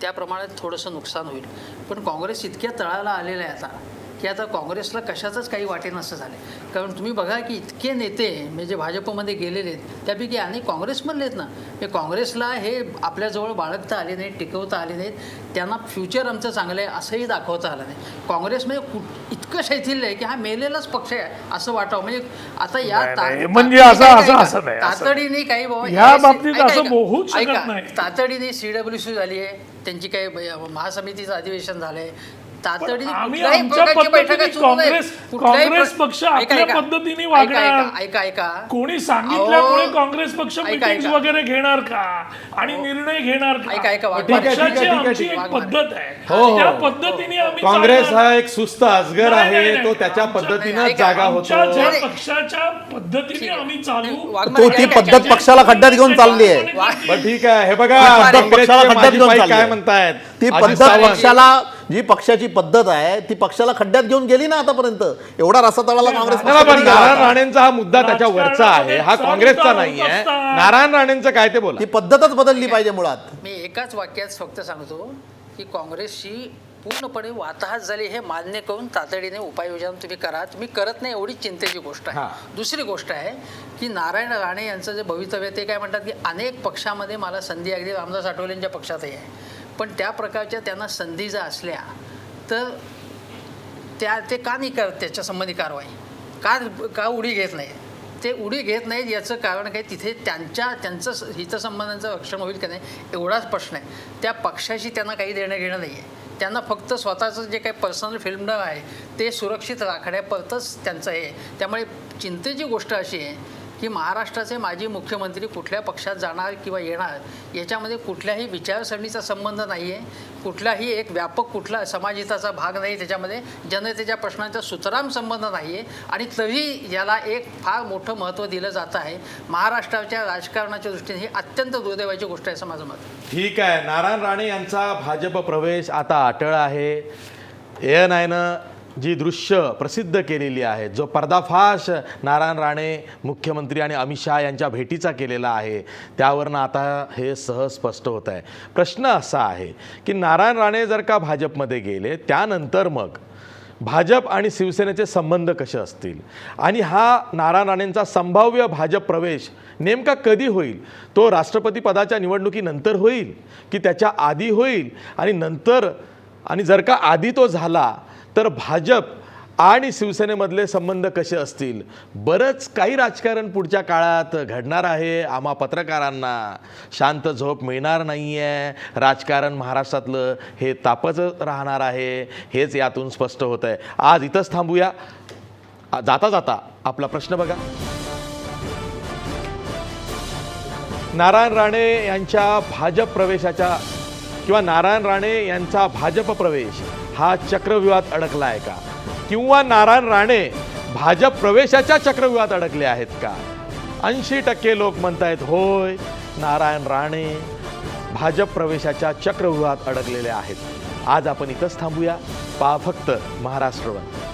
त्या प्रमाणात थोडंसं नुकसान होईल. पण काँग्रेस इतक्या तळाला आलेलं आहे आता की आता काँग्रेसला कशाचंच काही वाटेनसं झालं. कारण तुम्ही बघा की इतके नेते म्हणजे भाजपमध्ये गेलेले आहेत, त्यापैकी अनेक काँग्रेसमधले आहेत ना. हे काँग्रेसला हे आपल्याजवळ बाळगता आले नाहीत, टिकवता आले नाहीत, त्यांना फ्युचर आमचं चांगलं आहे असंही दाखवता आलं नाही. काँग्रेसमध्ये इतकं शैथिल्य आहे की हा मेलेलाच पक्ष आहे असं वाटावं. म्हणजे आता या नाही, म्हणजे असं नाही. तातडीने काही ह्या बाबतीत असं होऊच शकत नाही. तातडीने CWC झाली आहे, त्यांची काही महासमितीचं अधिवेशन झालंय, तातडीने आम्ही कुठल्याही आमच्या प्रकारची पद्धतीने बैठका सुरू नाही. काँग्रेस पक्ष आपल्या पद्धतीने वागणार. ऐका कोणी सांगितल्यामुळे अहो, काँग्रेस पक्ष ऐका, मीटिंग्स ऐका. वगैरे घेणार का आणि निर्णय घेणार का? ऐका, ठीक आहे, ठीक आहे, पक्षाची ठीक आहे, आमची ठीक एक आहे. पद्धत आहे, हो, हो. त्या पद्धतीने आम्ही काँग्रेस चालणार. हा एक सुस्त अजगर नाही, आहे, नाही, तो त्याच्या आमच्या- पद्धतीनं ऐका, जागा आमच्या होतो. ज्या पक्षाच्या पद्धतीने आम्ही चालू तो ती पद्धत पक्षाला खड्ड्यात घेऊन चालली आहे. बरं ठीक आहे, हे बघा पद्धत काँग्रेसचे पक्षाला खड्ड्यात माजी घेऊन पाईक चालली काय आहे. म्हणतायत ती अजित पद्धत सावंत. पक्षाला, जी पक्षाची पद्धत आहे ती पक्षाला खड्ड्यात घेऊन गेली ना आतापर्यंत. एवढा रस्ता तळाला काँग्रेस नाही, पण पक्ष नारायण राणेंचा हा मुद्दा त्याच्या वरचा आहे, हा काँग्रेसचा चालू नाही आहे. असतात. नारायण राणेंचं काय ते बोला. ती पद्धतच बदलली पाहिजे मुळात. मी एकाच वाक्यात फक्त सांगतो की काँग्रेसची पूर्णपणे वाताहत झाली हे मान्य करून तातडीने उपाययोजना तुम्ही करा. तुम्ही करत नाही एवढी चिंतेची गोष्ट आहे. हां. दुसरी गोष्ट आहे की नारायण राणे यांचं जे भवितव्य ते काय म्हणतात की अनेक पक्षामध्ये मला संधी, अगदी रामदास आठवलेंच्या पक्षातही आहे, पण त्या प्रकारच्या त्यांना संधी जर असल्या तर ते का नाही करत त्याच्या संबंधी कारवाई का उडी घेत नाही. ते उडी घेत नाहीत याचं कारण काही तिथे त्यांचं हितसंबंधांचं रक्षण होईल का नाही एवढाच प्रश्न आहे. त्या पक्षाशी त्यांना काही देणं घेणं नाही आहे. त्यांना फक्त स्वतःचं जे काही पर्सनल फिल्म आहे ते सुरक्षित राखण्यापुरतंच त्यांचं हे. त्यामुळे चिंतेची गोष्ट अशी आहे की महाराष्ट्राचे माजी मुख्यमंत्री कुठल्या पक्षात जाणार किंवा येणार याच्यामध्ये कुठल्याही विचारसरणीचा संबंध नाही आहे, कुठलाही एक व्यापक कुठला समाजहिताचा भाग नाही, त्याच्यामध्ये जनतेच्या प्रश्नांचा सुतराम संबंध नाही आहे. आणि तरी याला एक फार मोठं महत्त्व दिलं जात आहे. महाराष्ट्राच्या राजकारणाच्या दृष्टीने ही अत्यंत दुर्दैवाची गोष्ट आहे असं माझं मत आहे. ठीक आहे, नारायण राणे यांचा भाजप प्रवेश आता अटळ आहे. ANIनं जी दृश्य प्रसिद्ध केलेली आहेत, जो पर्दाफाश नारायण राणे मुख्यमंत्री आणि अमित शहा यांच्या भेटीचा केलेला आहे, त्यावरनं आता हे सहज स्पष्ट होत आहे. प्रश्न असा आहे की नारायण राणे जर का भाजपमध्ये गेले त्यानंतर मग भाजप आणि शिवसेनेचे संबंध कसे असतील आणि हा नारायण राणेंचा संभाव्य भाजप प्रवेश नेमका कधी होईल? तो राष्ट्रपती पदाच्या निवडणुकीनंतर होईल की त्याच्या आधी होईल? आणि नंतर आणि जर का आधी तो झाला तर भाजप आणि शिवसेनेमधले संबंध कसे असतील? बरंच काही राजकारण पुढच्या काळात घडणार आहे. आम्हा पत्रकारांना शांत झोप मिळणार नाही आहे. राजकारण महाराष्ट्रातलं हे तापच राहणार आहे, हेच यातून स्पष्ट होत आहे. आज इथंच थांबूया. जाता जाता आपला प्रश्न बघा. नारायण राणे यांच्या भाजप प्रवेशाच्या किंवा नारायण राणे यांचा भाजप प्रवेश हा चक्रव्यूहात अडकला आहे का? किंवा नारायण राणे भाजप प्रवेशाच्या चक्रव्यूहात अडकले आहेत का? 80% लोक म्हणतायत होय, नारायण राणे भाजप प्रवेशाच्या चक्रव्यूहात अडकलेले आहेत. आज आपण इथंच थांबूया. पहा फक्त महाराष्ट्र वन.